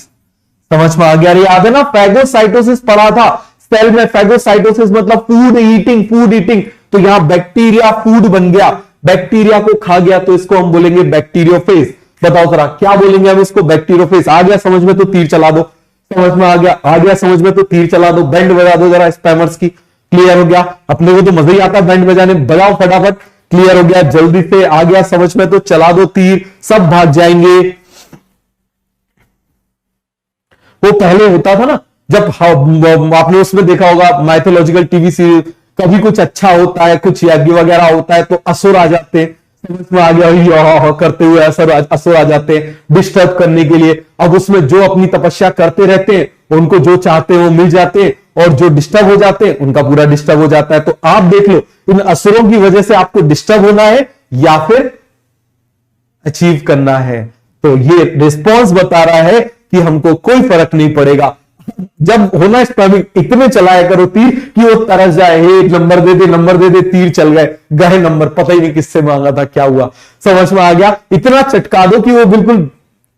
समझ में आ गया? याद है ना, फैगोसाइटोसिस पढ़ा था सेल में। फैगोसाइटोसिस मतलब फूड ईटिंग। तो यहां बैक्टीरिया फूड बन गया, बैक्टीरिया को खा गया, तो इसको हम बोलेंगे बैक्टीरियोफेज। बताओ जरा, क्या बोलेंगे हम इसको? बैक्टीरियोफेज। आ गया समझ में तो तीर चला दो। समझ में आ गया समझ में तो तीर चला दो। बैंड बजा दो जरा स्पैमर्स की। क्लियर हो गया? अपने को तो मजा ही आता बैंड बजाने, बजाओ फटाफट। क्लियर हो गया? जल्दी से आ गया समझ में तो चला दो तीर, सब भाग जाएंगे। वो पहले होता था ना, जब आपने उसमें देखा होगा माइथोलॉजिकल टीवी सीरीज, कभी कुछ अच्छा होता है, कुछ यज्ञ वगैरह होता है, तो असुर आ जाते हैं। समझ में आ गया? करते हुए असुर आ जाते हैं डिस्टर्ब करने के लिए। अब उसमें जो अपनी तपस्या करते रहते हैं, उनको जो चाहते हैं वो मिल जाते हैं, और जो डिस्टर्ब हो जाते हैं उनका पूरा डिस्टर्ब हो जाता है। तो आप देख लो, इन असुरों की वजह से आपको डिस्टर्ब होना है या फिर अचीव करना है। तो ये रिस्पॉन्स बता रहा है कि हमको कोई फर्क नहीं पड़ेगा। जब होना स्पैमिंग, इतने चलाया करो तीर कि वो तरस जाए। एक नंबर दे दे, तीर चल गए नंबर, पता ही नहीं किससे मांगा था, क्या हुआ। समझ में आ गया? इतना चटका दो कि वो बिल्कुल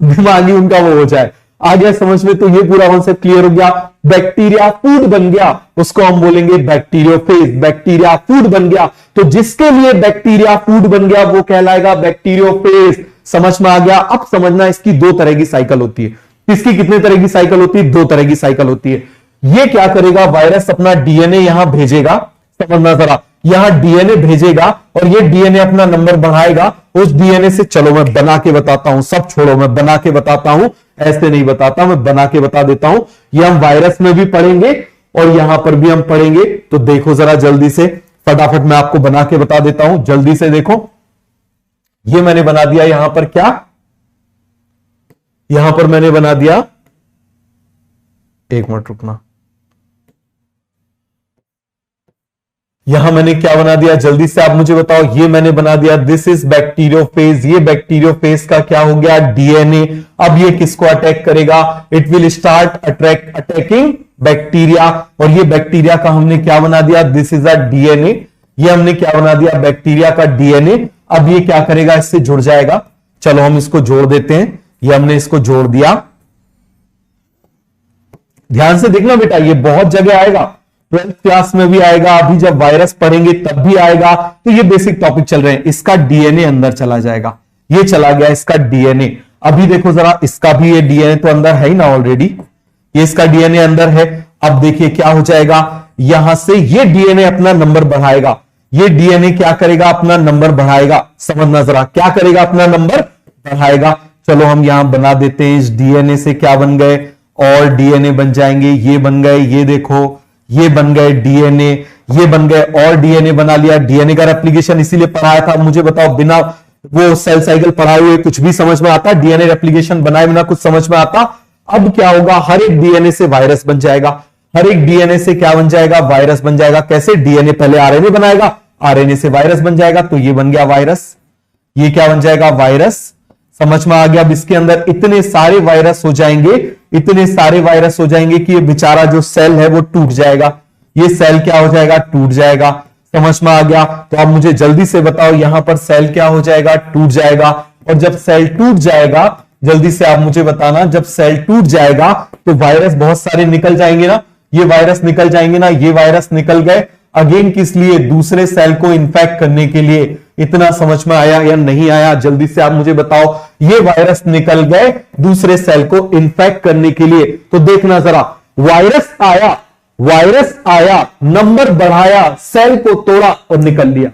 दिमागी उनका वो हो जाए। आ गया समझ में? तो ये पूरा कॉन्सेप्ट क्लियर हो गया। बैक्टीरिया फूड बन गया, उसको हम बोलेंगे बैक्टीरियोफेज। बैक्टीरिया फूड बन गया, तो जिसके लिए बैक्टीरिया फूड बन गया वो कहलाएगा बैक्टीरियोफेज। समझ में आ गया? अब समझना, इसकी दो तरह की साइकिल होती है। इसकी कितने तरह की साइकिल होती है? दो तरह की साइकिल होती है। ये क्या करेगा? वायरस अपना डीएनए यहां भेजेगा। समझना जरा, यहां डीएनए भेजेगा, और ये डीएनए अपना नंबर बढ़ाएगा। उस डीएनए से, चलो मैं बना के बताता हूं, सब छोड़ो, मैं बना के बताता हूं, ऐसे नहीं बताता, मैं बना के बता देता हूं। ये हम वायरस में भी पढ़ेंगे और यहां पर भी हम पढ़ेंगे। तो देखो जरा जल्दी से, फटाफट मैं आपको बना के बता देता हूं। जल्दी से देखो, ये मैंने बना दिया यहां पर, क्या यहां पर मैंने बना दिया, एक मिनट रुकना, यहां मैंने क्या बना दिया? जल्दी से आप मुझे बताओ। ये मैंने बना दिया, दिस इज बैक्टीरियोफेज। ये बैक्टीरियोफेज का क्या हो गया? डीएनए। अब ये किसको अटैक करेगा? It will start attacking bacteria. और ये बैक्टीरिया का हमने क्या बना दिया? This is a DNA. ये हमने क्या बना दिया? बैक्टीरिया का डीएनए। अब ये क्या करेगा? इससे जुड़ जाएगा। चलो हम इसको जोड़ देते हैं। ये हमने इसको जोड़ दिया। ध्यान से देखना बेटा, ये बहुत जगह आएगा, 12th क्लास में भी आएगा, अभी जब वायरस पढ़ेंगे तब भी आएगा। तो ये बेसिक टॉपिक चल रहे हैं। इसका डीएनए अंदर चला जाएगा। ये चला गया इसका डीएनए। अभी देखो जरा, इसका भी ये डीएनए तो अंदर है ही ना ऑलरेडी, ये इसका डीएनए अंदर है। अब देखिए क्या हो जाएगा, यहां से ये डीएनए अपना नंबर बढ़ाएगा। ये डीएनए क्या करेगा? अपना नंबर बढ़ाएगा। समझना जरा, क्या करेगा? अपना नंबर बढ़ाएगा। चलो हम यहां बना देते हैं, इस डीएनए से क्या बन गए? और डीएनए बन जाएंगे। ये बन गए, ये देखो, ये बन गए डीएनए, ये बन गए, और डीएनए बना लिया। डीएनए का रेप्लिकेशन इसीलिए पढ़ाया था। मुझे बताओ, बिना वो सेल साइकिल पढ़ाए हुए कुछ भी समझ में आता? डीएनए रेप्लिकेशन बनाए बिना कुछ समझ में आता? अब क्या होगा? हर एक डीएनए से वायरस बन जाएगा। हर एक डीएनए से क्या बन जाएगा, वायरस बन जाएगा। कैसे, डीएनए पहले आरएनए बनाएगा, आरएनए से वायरस बन जाएगा, तो ये बन गया वायरस। ये क्या बन जाएगा, वायरस। समझ में आ गया। अब इसके अंदर इतने सारे वायरस हो जाएंगे, इतने सारे वायरस हो जाएंगे कि ये बेचारा जो सेल है वो टूट जाएगा। ये सेल क्या हो जाएगा, टूट जाएगा। समझ में आ गया। तो आप मुझे जल्दी से बताओ, यहां पर सेल क्या हो जाएगा, टूट जाएगा। और जब सेल टूट जाएगा, जल्दी से आप मुझे बताना, जब सेल टूट जाएगा तो वायरस बहुत सारे निकल जाएंगे ना, ये वायरस निकल जाएंगे ना, ये वायरस निकल गए। अगेन किस लिए, दूसरे सेल को इन्फेक्ट करने के लिए। इतना समझ में आया या नहीं आया, जल्दी से आप मुझे बताओ। ये वायरस निकल गए दूसरे सेल को इन्फेक्ट करने के लिए। तो देखना जरा, वायरस आया, वायरस आया, नंबर बढ़ाया, सेल को तोड़ा और निकल लिया।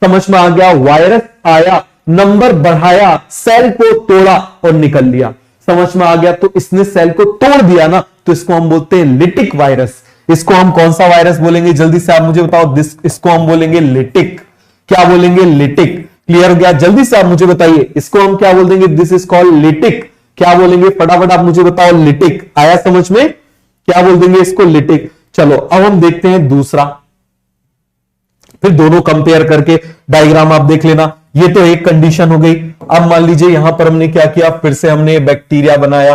समझ में आ गया। वायरस आया, नंबर बढ़ाया, सेल को तोड़ा और निकल लिया। समझ में आ गया। तो इसने सेल को तोड़ दिया ना, तो इसको हम बोलते हैं लिटिक वायरस। इसको हम कौन सा वायरस बोलेंगे, जल्दी से आप मुझे बताओ। इसको हम बोलेंगे लिटिक। क्या बोलेंगे, लिटिक। क्लियर हो गया। जल्दी से आप मुझे बताइए, इसको हम क्या बोल देंगे, दिस इज कॉल्ड लिटिक। क्या बोलेंगे, फटाफट आप मुझे बताओ। लिटिक। आया समझ में, क्या बोल देंगे इसको, लिटिक। चलो अब हम देखते हैं दूसरा, फिर दोनों कंपेयर करके डायग्राम आप देख लेना। ये तो एक कंडीशन हो गई। अब मान लीजिए यहां पर हमने क्या किया, फिर से हमने बैक्टीरिया बनाया।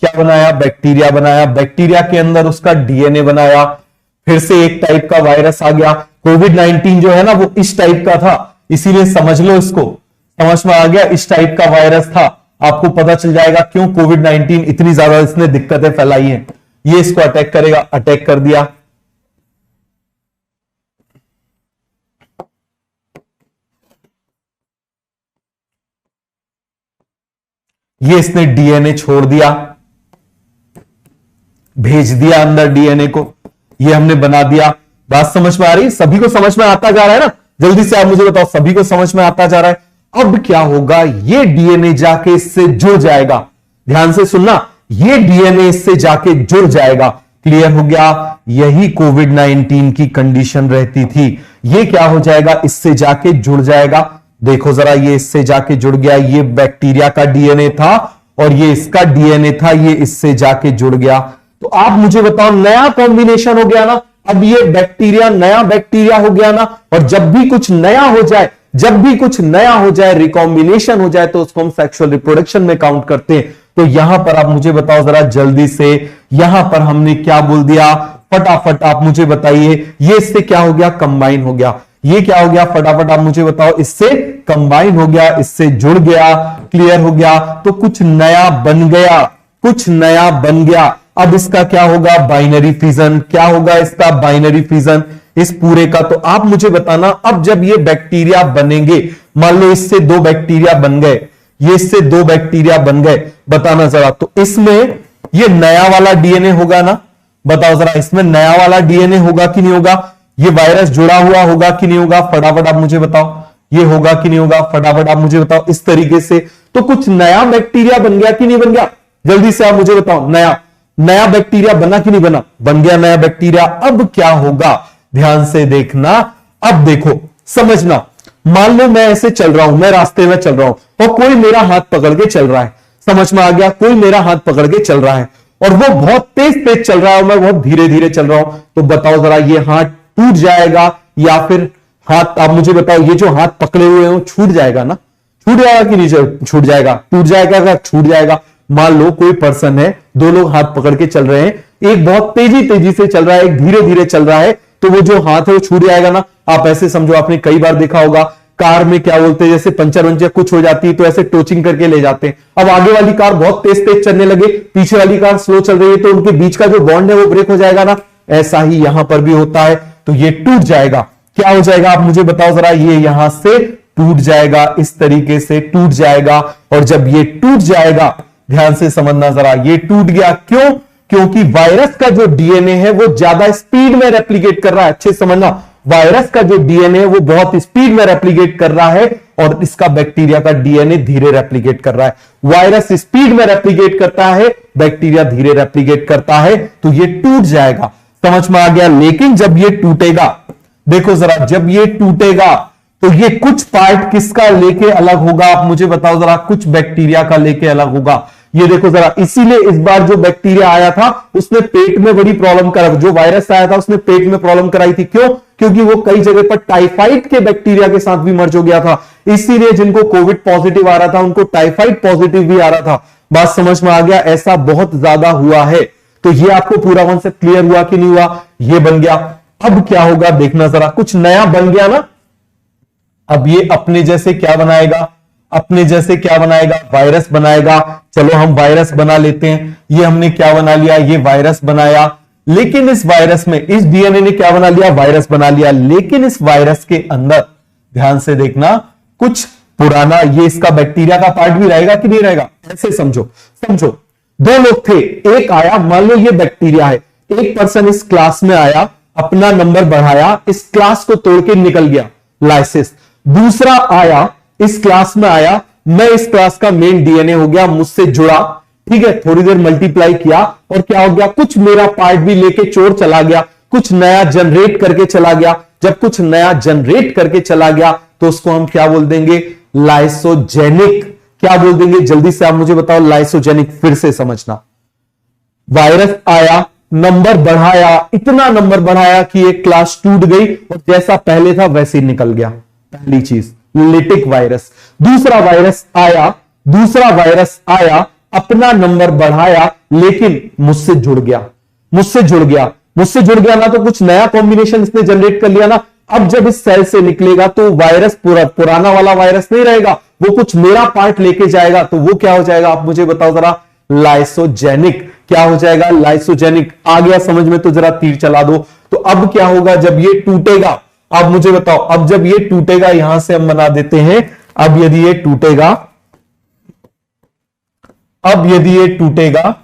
क्या बनाया, बैक्टीरिया बनाया। बैक्टीरिया के अंदर उसका डीएनए बनाया। फिर से एक टाइप का वायरस आ गया। कोविड-19 जो है ना, वो इस टाइप का था, इसीलिए समझ लो इसको। समझ में आ गया, इस टाइप का वायरस था। आपको पता चल जाएगा क्यों कोविड-19 इतनी ज्यादा इसने दिक्कतें फैलाई हैं। ये इसको अटैक करेगा, अटैक कर दिया। ये इसने डीएनए छोड़ दिया, भेज दिया अंदर डीएनए को। ये हमने बना दिया। बात समझ में आ रही है, सभी को समझ में आता जा रहा है ना। जल्दी से आप मुझे बताओ, सभी को समझ में आता जा रहा है। अब क्या होगा, ये डीएनए जाके इससे जुड़ जाएगा। ध्यान से सुनना, ये डीएनए इससे जाके जुड़ जाएगा। क्लियर हो गया। यही कोविड-19 की कंडीशन रहती थी। ये क्या हो जाएगा, इससे जाके जुड़ जाएगा। देखो जरा, ये इससे जाके जुड़ गया। ये बैक्टीरिया का डीएनए था और ये इसका डीएनए था, ये इससे जाके जुड़ गया। तो आप मुझे बताओ, नया कॉम्बिनेशन हो गया ना। अब ये बैक्टीरिया नया बैक्टीरिया हो गया ना। और जब भी कुछ नया हो जाए, जब भी कुछ नया हो जाए, रिकॉम्बिनेशन हो जाए, तो उसको हम सेक्सुअल रिप्रोडक्शन में काउंट करते हैं। तो यहां पर आप मुझे बताओ जरा जल्दी से, यहां पर हमने क्या बोल दिया, फटाफट आप मुझे बताइए। ये इससे क्या हो गया, कंबाइन हो गया। ये क्या हो गया, फटाफट आप मुझे बताओ। इससे कंबाइन हो गया, इससे जुड़ गया। क्लियर हो गया। तो कुछ नया बन गया, कुछ नया बन गया। अब इसका क्या होगा, बाइनरी फिजन। क्या होगा इसका, बाइनरी फिजन इस पूरे का। तो आप मुझे बताना, अब जब ये बैक्टीरिया बनेंगे, मान लो इससे दो बैक्टीरिया बन गए, ये इससे दो बैक्टीरिया बन गए, बताना जरा। तो इसमें ये नया वाला डीएनए होगा ना, बताओ जरा, इसमें नया वाला डीएनए होगा कि नहीं होगा। ये वायरस जुड़ा हुआ होगा कि नहीं होगा, फटाफट आप मुझे बताओ। ये होगा कि नहीं होगा, फटाफट आप मुझे बताओ। इस तरीके से तो कुछ नया बैक्टीरिया बन गया कि नहीं बन गया, जल्दी से आप मुझे बताओ। नया बैक्टीरिया बना कि नहीं बना, बन गया नया बैक्टीरिया। अब क्या होगा, ध्यान से देखना। अब देखो, समझना। मान लो मैं ऐसे चल रहा हूं, मैं रास्ते में चल रहा हूं और कोई मेरा हाथ पकड़ के चल रहा है। समझ में आ गया, कोई मेरा हाथ पकड़ के चल रहा है और वो बहुत तेज तेज चल रहा है और मैं बहुत धीरे धीरे चल रहा हूं। तो बताओ जरा, ये हाथ टूट जाएगा या फिर हाथ, आप मुझे बताओ, ये जो हाथ पकड़े हुए हैं वो छूट जाएगा ना, छूट जाएगा कि नहीं छूट जाएगा, टूट जाएगा या छूट जाएगा। मान लो कोई पर्सन है, दो लोग हाथ पकड़ के चल रहे हैं, एक बहुत तेजी से चल रहा है, एक धीरे धीरे चल रहा है, तो वो जो हाथ है वो छूट जाएगा ना। आप ऐसे समझो, आपने कई बार देखा होगा कार में क्या बोलते हैं, जैसे पंचर वंचर कुछ हो जाती है तो ऐसे टोचिंग करके ले जाते हैं। अब आगे वाली कार बहुत तेज तेज चलने लगे, पीछे वाली कार स्लो चल रही है, तो उनके बीच का जो बॉन्ड है वो ब्रेक हो जाएगा ना। ऐसा ही यहां पर भी होता है। तो ये टूट जाएगा। क्या हो जाएगा, आप मुझे बताओ जरा। ये यहां से टूट जाएगा, इस तरीके से टूट जाएगा। और जब ये टूट जाएगा, ध्यान से समझना जरा, ये टूट गया क्यों, क्योंकि वायरस का जो डीएनए है वो ज्यादा स्पीड में रेप्लिकेट कर रहा है। अच्छे समझना, वायरस का जो डीएनए है वो बहुत स्पीड में रेप्लिकेट कर रहा है और इसका बैक्टीरिया का डीएनए धीरे रेप्लिकेट कर रहा है। वायरस स्पीड में रेप्लिकेट करता है, बैक्टीरिया धीरे रेप्लिकेट करता है, तो ये टूट जाएगा। समझ में आ गया। लेकिन जब ये टूटेगा, देखो जरा, जब ये टूटेगा तो ये कुछ पार्ट किसका लेके अलग होगा, आप मुझे बताओ जरा। कुछ बैक्टीरिया का लेके अलग होगा। ये देखो जरा, इसीलिए इस बार जो बैक्टीरिया आया था उसने पेट में बड़ी प्रॉब्लम करा, जो वायरस आया था उसने पेट में प्रॉब्लम कराई थी। क्यों? क्योंकि वो कई जगह पर टाइफाइड के बैक्टीरिया के साथ भी मर्ज हो गया था, इसीलिए जिनको कोविड पॉजिटिव आ रहा था उनको टाइफाइड पॉजिटिव भी आ रहा था। बात समझ में आ गया? ऐसा बहुत ज्यादा हुआ है। तो ये आपको पूरा कॉन्सेप्ट क्लियर हुआ कि नहीं हुआ? ये बन गया। अब क्या होगा देखना जरा, कुछ नया बन गया ना। अब ये अपने जैसे क्या बनाएगा? अपने जैसे क्या बनाएगा? वायरस बनाएगा। चलो हम वायरस बना लेते हैं। ये हमने क्या बना लिया? ये वायरस बनाया। लेकिन इस वायरस में, इस डीएनए ने क्या बना लिया? वायरस बना लिया। लेकिन इस वायरस के अंदर ध्यान से देखना, कुछ पुराना, ये इसका बैक्टीरिया का पार्ट भी रहेगा कि नहीं रहेगा? ऐसे समझो, समझो दो लोग थे, एक आया, मान लो ये बैक्टीरिया है, एक पर्सन इस क्लास में आया, अपना नंबर बढ़ाया, इस क्लास को तोड़ के निकल गया, लाइसिस। दूसरा आया, इस क्लास में आया, मैं इस क्लास का मेन डीएनए हो गया, मुझसे जुड़ा, ठीक है, थोड़ी देर मल्टीप्लाई किया और क्या हो गया? कुछ मेरा पार्ट भी लेके चोर चला गया, कुछ नया जनरेट करके चला गया। जब कुछ नया जनरेट करके चला गया तो उसको हम क्या बोल देंगे? लाइसोजेनिक। क्या बोल देंगे? जल्दी से आप मुझे बताओ, लाइसोजेनिक। फिर से समझना, वायरस आया, नंबर बढ़ाया, इतना नंबर बढ़ाया कि एक क्लास टूट गई और जैसा पहले था वैसे ही निकल गया। पहली चीज लिटिक वायरस। दूसरा वायरस आया, दूसरा वायरस आया, अपना नंबर बढ़ाया, लेकिन मुझसे जुड़ गया, मुझसे जुड़ गया, मुझसे जुड़ गया ना, तो कुछ नया कॉम्बिनेशन इसने जनरेट कर लिया ना। अब जब इस सेल से निकलेगा तो वायरस पुराना वाला वायरस नहीं रहेगा, वो कुछ मेरा पार्ट लेके जाएगा, तो वो क्या हो जाएगा? आप मुझे बताओ जरा, लाइसोजेनिक। क्या हो जाएगा? लाइसोजेनिक। आ गया समझ में? तो जरा तीर चला दो। तो अब क्या होगा जब ये टूटेगा? अब मुझे बताओ, अब जब ये टूटेगा, यहां से हम बना देते हैं, अब यदि ये टूटेगा, अब यदि ये टूटेगा,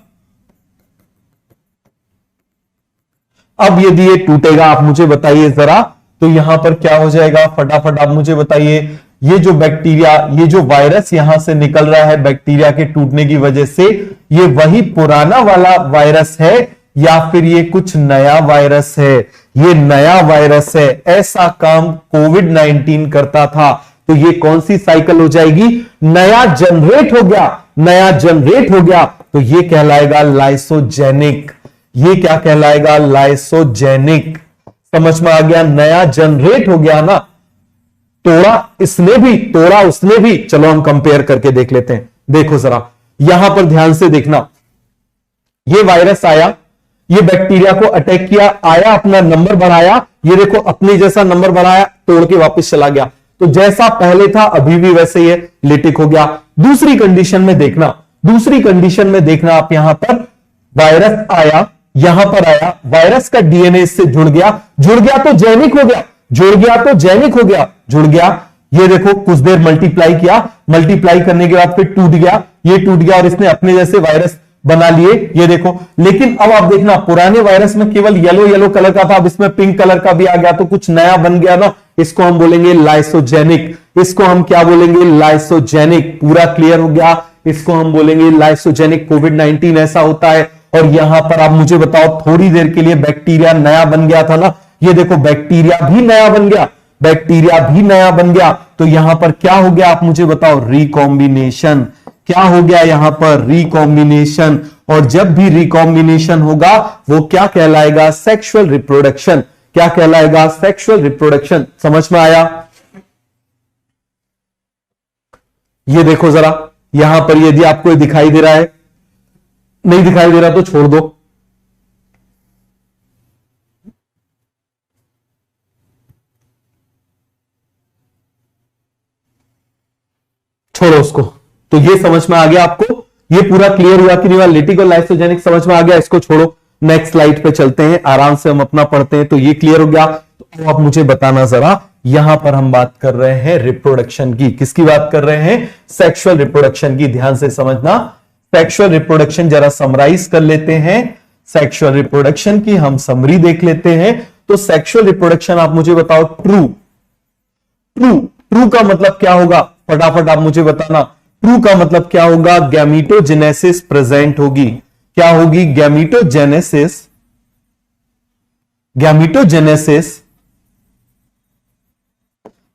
अब यदि ये टूटेगा, आप मुझे बताइए जरा, तो यहां पर क्या हो जाएगा? फटाफट आप मुझे बताइए। ये जो बैक्टीरिया, ये जो वायरस यहां से निकल रहा है बैक्टीरिया के टूटने की वजह से, ये वही पुराना वाला वायरस है या फिर ये कुछ नया वायरस है? ये नया वायरस है। ऐसा काम कोविड-19 करता था। तो ये कौन सी साइकिल हो जाएगी? नया जनरेट हो गया, नया जनरेट हो गया, तो ये कहलाएगा लाइसोजेनिक। ये क्या कहलाएगा? लाइसोजेनिक। समझ में आ गया? नया जनरेट हो गया ना, तोड़ा इसने भी, तोड़ा उसने भी। चलो हम कंपेयर करके देख लेते हैं। देखो जरा, यहां पर ध्यान से देखना, ये वायरस आया, ये बैक्टीरिया को अटैक किया, आया, अपना नंबर बढ़ाया, ये देखो अपने जैसा नंबर बढ़ाया, तोड़ के वापस चला गया। तो जैसा पहले था अभी भी वैसे ही है, लिटिक हो गया। दूसरी कंडीशन में देखना, दूसरी कंडीशन में देखना आप, यहां पर वायरस आया, यहां पर आया, वायरस का डीएनए इससे जुड़ गया, जुड़ गया तो जेनिक हो गया, जुड़ गया तो जेनिक हो गया, जुड़ गया। ये देखो कुछ देर मल्टीप्लाई किया, मल्टीप्लाई करने के बाद फिर टूट गया, ये टूट गया और इसने अपने जैसे वायरस बना लिए, ये देखो। लेकिन अब आप देखना, पुराने वायरस में केवल येलो येलो कलर का था, अब इसमें पिंक कलर का भी आ गया, तो कुछ नया बन गया ना। इसको हम बोलेंगे लाइसोजेनिक। इसको हम क्या बोलेंगे? लाइसोजेनिक। पूरा क्लियर हो गया? इसको हम बोलेंगे लाइसोजेनिक। कोविड-19 ऐसा होता है। और यहां पर आप मुझे बताओ, थोड़ी देर के लिए बैक्टीरिया नया बन गया था ना, ये देखो बैक्टीरिया भी नया बन गया, बैक्टीरिया भी नया बन गया। तो यहां पर क्या हो गया? आप मुझे बताओ, रिकॉम्बिनेशन। क्या हो गया यहां पर? रिकॉम्बिनेशन। और जब भी रिकॉम्बिनेशन होगा वो क्या कहलाएगा? Sexual reproduction. क्या कहलाएगा? Sexual reproduction. समझ में आया? ये देखो जरा, यहां पर यदि आपको दिखाई दे रहा है, नहीं दिखाई दे रहा तो छोड़ दो। छोड़ो उसको। तो ये समझ में आ गया आपको? ये पूरा क्लियर हुआ कि नहीं हुआ? लिटिक और लाइसोजेनिक समझ में आ गया? इसको छोड़ो, नेक्स्ट स्लाइड पे चलते हैं, आराम से हम अपना पढ़ते हैं। तो ये क्लियर हो गया। तो आप मुझे बताना जरा, यहां पर हम बात कर रहे हैं रिप्रोडक्शन की। किसकी बात कर रहे हैं? सेक्सुअल रिप्रोडक्शन की। ध्यान से समझना, सेक्सुअल रिप्रोडक्शन जरा समराइज कर लेते हैं। सेक्सुअल रिप्रोडक्शन की हम समरी देख लेते हैं। तो सेक्सुअल रिप्रोडक्शन आप मुझे बताओ, ट्रू। ट्रू, ट्रू का मतलब क्या होगा? फटाफट आप मुझे बताना, ट्रू का मतलब क्या होगा? गैमीटोजेनेसिस प्रेजेंट होगी। क्या होगी? गैमीटोजेनेसिस। गैमीटोजेनेसिस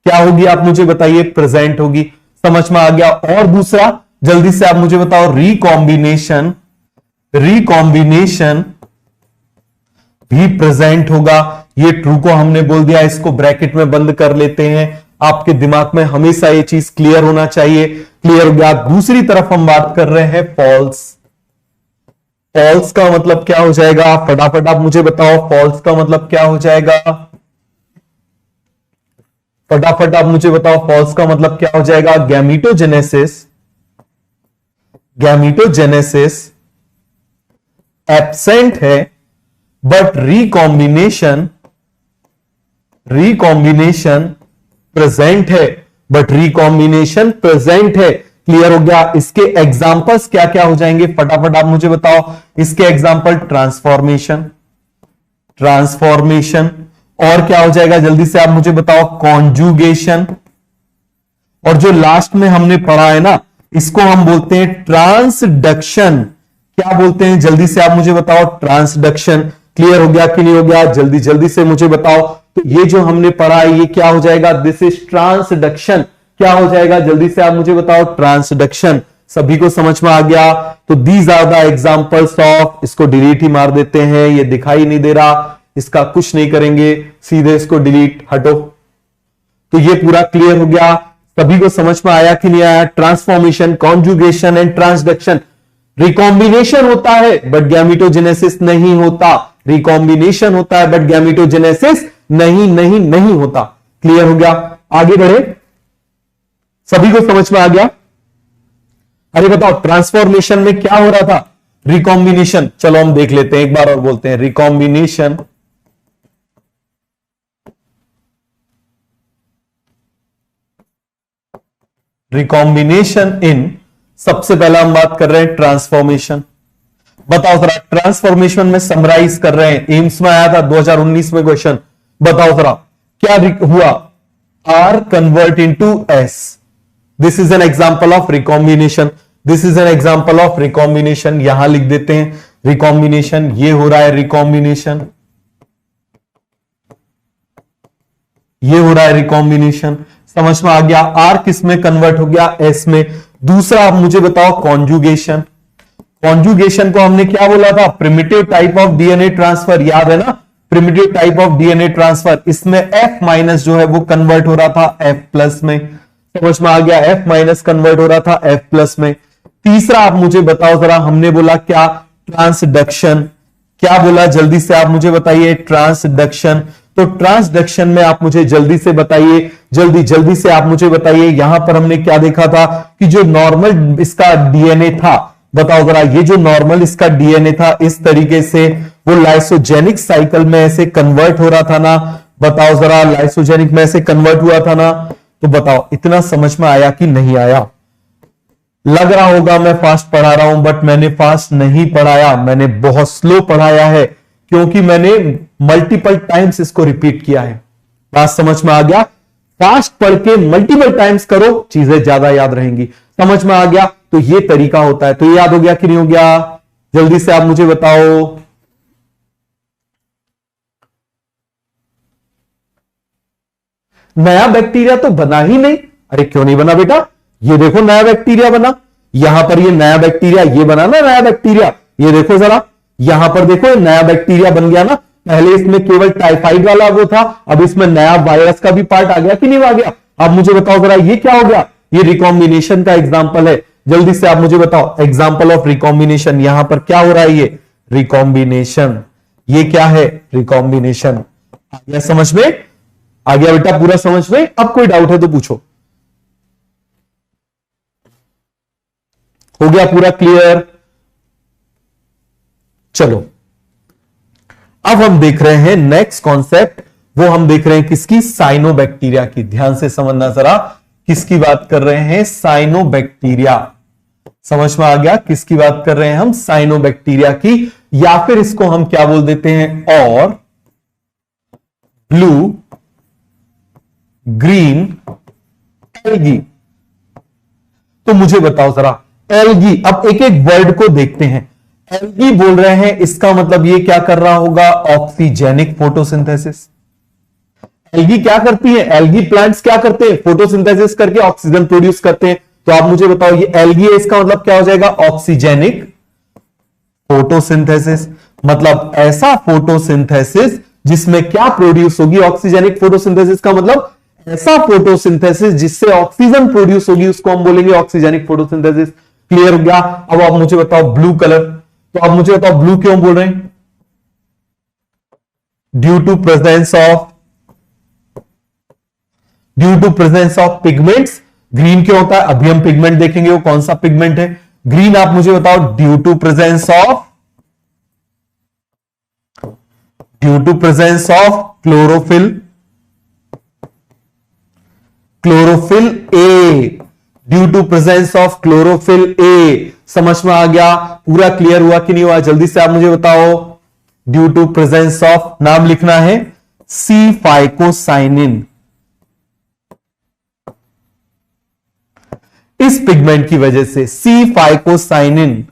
क्या होगी? आप मुझे बताइए, प्रेजेंट होगी। समझ में आ गया? और दूसरा, जल्दी से आप मुझे बताओ रिकॉम्बिनेशन भी प्रेजेंट होगा। ये ट्रू को हमने बोल दिया, इसको ब्रैकेट में बंद कर लेते हैं। आपके दिमाग में हमेशा ये चीज क्लियर होना चाहिए। क्लियर हो गया। दूसरी तरफ हम बात कर रहे हैं फॉल्स। फॉल्स का मतलब क्या हो जाएगा? फटाफट आप मुझे बताओ, फॉल्स का मतलब क्या हो जाएगा? फटाफट आप मुझे बताओ, फॉल्स का मतलब क्या हो जाएगा? गैमीटोजेनेसिस एब्सेंट है, बट रिकॉम्बिनेशन प्रेजेंट है, क्लियर हो गया। इसके एग्जांपल्स क्या क्या हो जाएंगे? फटाफट आप मुझे बताओ। इसके एग्जांपल ट्रांसफॉर्मेशन, और क्या हो जाएगा? जल्दी से आप मुझे बताओ। कॉन्जुगेशन, और जो लास्ट में हमने पढ़ा है ना, इसको हम बोलते हैं ट्रांसडक्शन। क्या बोलते हैं? जल्दी से आप मुझे बताओ। ट्रांसडक्शन। क्लियर हो गया कि नहीं हो गया? जल्दी से मुझे बताओ। तो ये जो हमने पढ़ा है ये क्या हो जाएगा? This is transduction. क्या हो जाएगा? जल्दी से आप मुझे बताओ। ट्रांसडक्शन। सभी को समझ में आ गया? तो these are the examples of, इसको डिलीट ही मार देते हैं, ये दिखाई नहीं दे रहा, इसका कुछ नहीं करेंगे, सीधे इसको डिलीट, हटो। तो ये पूरा क्लियर हो गया। सभी को समझ में आया कि नहीं आया? Transformation, conjugation and transduction. Recombination होता है बट गैमीटोजेनेसिस नहीं होता। रिकॉम्बिनेशन होता है बट गैमीटोजेनेसिस नहीं होता। क्लियर हो गया? आगे बढ़े। सभी को समझ में आ गया? अरे बताओ, ट्रांसफॉर्मेशन में क्या हो रहा था? रिकॉम्बिनेशन। चलो हम देख लेते हैं, एक बार और बोलते हैं। रिकॉम्बिनेशन इन, सबसे पहला हम बात कर रहे हैं ट्रांसफॉर्मेशन। बताओ जरा, ट्रांसफॉर्मेशन में समराइज कर रहे हैं। एम्स में आया था 2019 में क्वेश्चन। बताओ जरा क्या हुआ? R convert into S। This is an example of recombination. यहां लिख देते हैं रिकॉम्बिनेशन। ये हो रहा है रिकॉम्बिनेशन, समझ में आ गया? R किस में कन्वर्ट हो गया? S में। दूसरा आप मुझे बताओ कॉन्जुगेशन को हमने क्या बोला था? Primitive type of DNA transfer. याद है ना? Primitive type of DNA transfer. इसमें F माइनस जो है वो कन्वर्ट हो रहा था F प्लस में। समझ में आ गया? F माइनस कन्वर्ट हो रहा था F प्लस में। तीसरा आप मुझे बताओ जरा, हमने बोला क्या? ट्रांसडक्शन। क्या बोला? जल्दी से आप मुझे बताइए। ट्रांसडक्शन। तो ट्रांसडक्शन में आप मुझे जल्दी से बताइए, जल्दी से आप मुझे बताइए। यहां पर हमने क्या देखा था कि जो नॉर्मल इसका डीएनए था, बताओ जरा, ये जो नॉर्मल इसका डीएनए था, इस तरीके से वो लाइसोजेनिक साइकिल में ऐसे कन्वर्ट हो रहा था ना? बताओ जरा, लाइसोजेनिक में ऐसे कन्वर्ट हुआ था ना? तो बताओ, इतना समझ में आया कि नहीं आया? लग रहा होगा मैं फास्ट पढ़ा रहा हूं, बट मैंने फास्ट नहीं पढ़ाया, मैंने बहुत स्लो पढ़ाया है, क्योंकि मैंने मल्टीपल टाइम्स इसको रिपीट किया है। बात समझ में आ गया? फास्ट पढ़ के मल्टीपल टाइम्स करो, चीजें ज्यादा याद रहेंगी। समझ में आ गया? तो ये तरीका होता है। तो ये याद हो गया कि नहीं हो गया? जल्दी से आप मुझे बताओ। नया बैक्टीरिया तो बना ही नहीं। अरे क्यों नहीं बना बेटा? ये देखो नया बैक्टीरिया बना। यहां पर ये नया बैक्टीरिया, ये बना ना नया बैक्टीरिया। ये देखो जरा, यहां पर देखो नया बैक्टीरिया बन गया ना। पहले इसमें केवल टाइफाइड वाला वो था, अब इसमें नया वायरस का भी पार्ट आ गया कि नहीं आ गया? अब मुझे बताओ जरा, ये क्या हो गया? ये रिकॉम्बिनेशन का एग्जाम्पल है। जल्दी से आप मुझे बताओ, एग्जाम्पल ऑफ रिकॉम्बिनेशन। यहां पर क्या हो रहा है? ये रिकॉम्बिनेशन। ये क्या है? रिकॉम्बिनेशन। आ गया समझ में? आ गया बेटा पूरा समझ में? अब कोई डाउट है तो पूछो। हो गया पूरा क्लियर? चलो, अब हम देख रहे हैं नेक्स्ट कॉन्सेप्ट। वो हम देख रहे हैं किसकी? साइनोबैक्टीरिया की। ध्यान से समझना जरा, किसकी बात कर रहे हैं? साइनोबैक्टीरिया। समझ में आ गया किसकी बात कर रहे हैं हम? साइनोबैक्टीरिया की, या फिर इसको हम क्या बोल देते हैं? और ब्लू ग्रीन एल्गी। तो मुझे बताओ जरा, एल्गी, अब एक एक वर्ड को देखते हैं। एल्गी बोल रहे हैं, इसका मतलब ये क्या कर रहा होगा? Oxygenic photosynthesis. एल्गी क्या करती है? एल्गी प्लांट्स क्या करते हैं? फोटोसिंथेसिस करके ऑक्सीजन प्रोड्यूस करते हैं। तो आप मुझे बताओ ये एल्गी है, इसका मतलब क्या हो जाएगा? Oxygenic photosynthesis. मतलब ऐसा फोटोसिंथेसिस जिसमें क्या प्रोड्यूस होगी? ऑक्सीजेनिक फोटोसिंथेसिस का मतलब ऐसा फोटोसिंथेसिस जिससे ऑक्सीजन प्रोड्यूस होगी, उसको हम बोलेंगे ऑक्सीजेनिक फोटोसिंथेसिस। क्लियर हो गया? अब आप मुझे बताओ ब्लू कलर, तो आप मुझे बताओ ब्लू क्यों बोल रहे हैं? Due to presence of pigments. Green क्यों होता है? अभी हम पिगमेंट देखेंगे वो कौन सा पिगमेंट है। ग्रीन आप मुझे बताओ due to presence of chlorophyll a. Due to presence of chlorophyll a. समझ में आ गया? पूरा क्लियर हुआ कि नहीं हुआ? जल्दी से आप मुझे बताओ। ड्यू टू प्रेजेंस ऑफ, नाम लिखना है सी फाइकोसाइनिन। इस पिगमेंट की वजह से सी फाइकोसाइनिन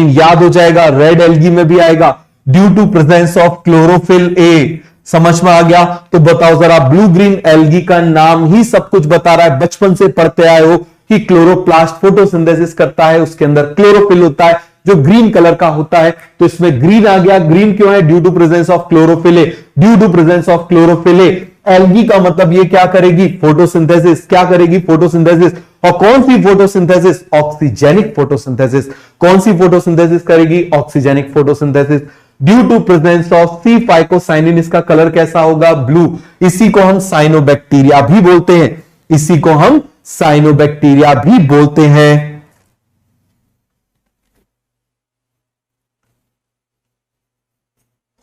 याद हो जाएगा, रेड एल्गी में भी आएगा। Due to presence of chlorophyll a. समझ में आ गया? तो बताओ जरा, ब्लू ग्रीन एल्गी का नाम ही सब कुछ बता रहा है। बचपन से पढ़ते आए हो कि क्लोरोप्लास्ट फोटोसिंथेसिस करता है, उसके अंदर क्लोरोफिल होता है जो ग्रीन कलर का होता है। तो इसमें ग्रीन आ गया। ग्रीन क्यों है? Due to presence of chlorophyll a. Due to presence of chlorophyll a, algae का मतलब ये क्या करेगी? फोटोसिंथेसिस। क्या करेगी? फोटोसिंथेसिस। और कौन सी फोटोसिंथेसिस? Oxygenic photosynthesis. कौन सी फोटोसिंथेसिस करेगी? Oxygenic photosynthesis. Due to presence of C phycocyanin, इसका कलर कैसा होगा? ब्लू। इसी को हम साइनोबैक्टीरिया भी बोलते हैं। इसी को हम साइनोबैक्टीरिया भी बोलते हैं।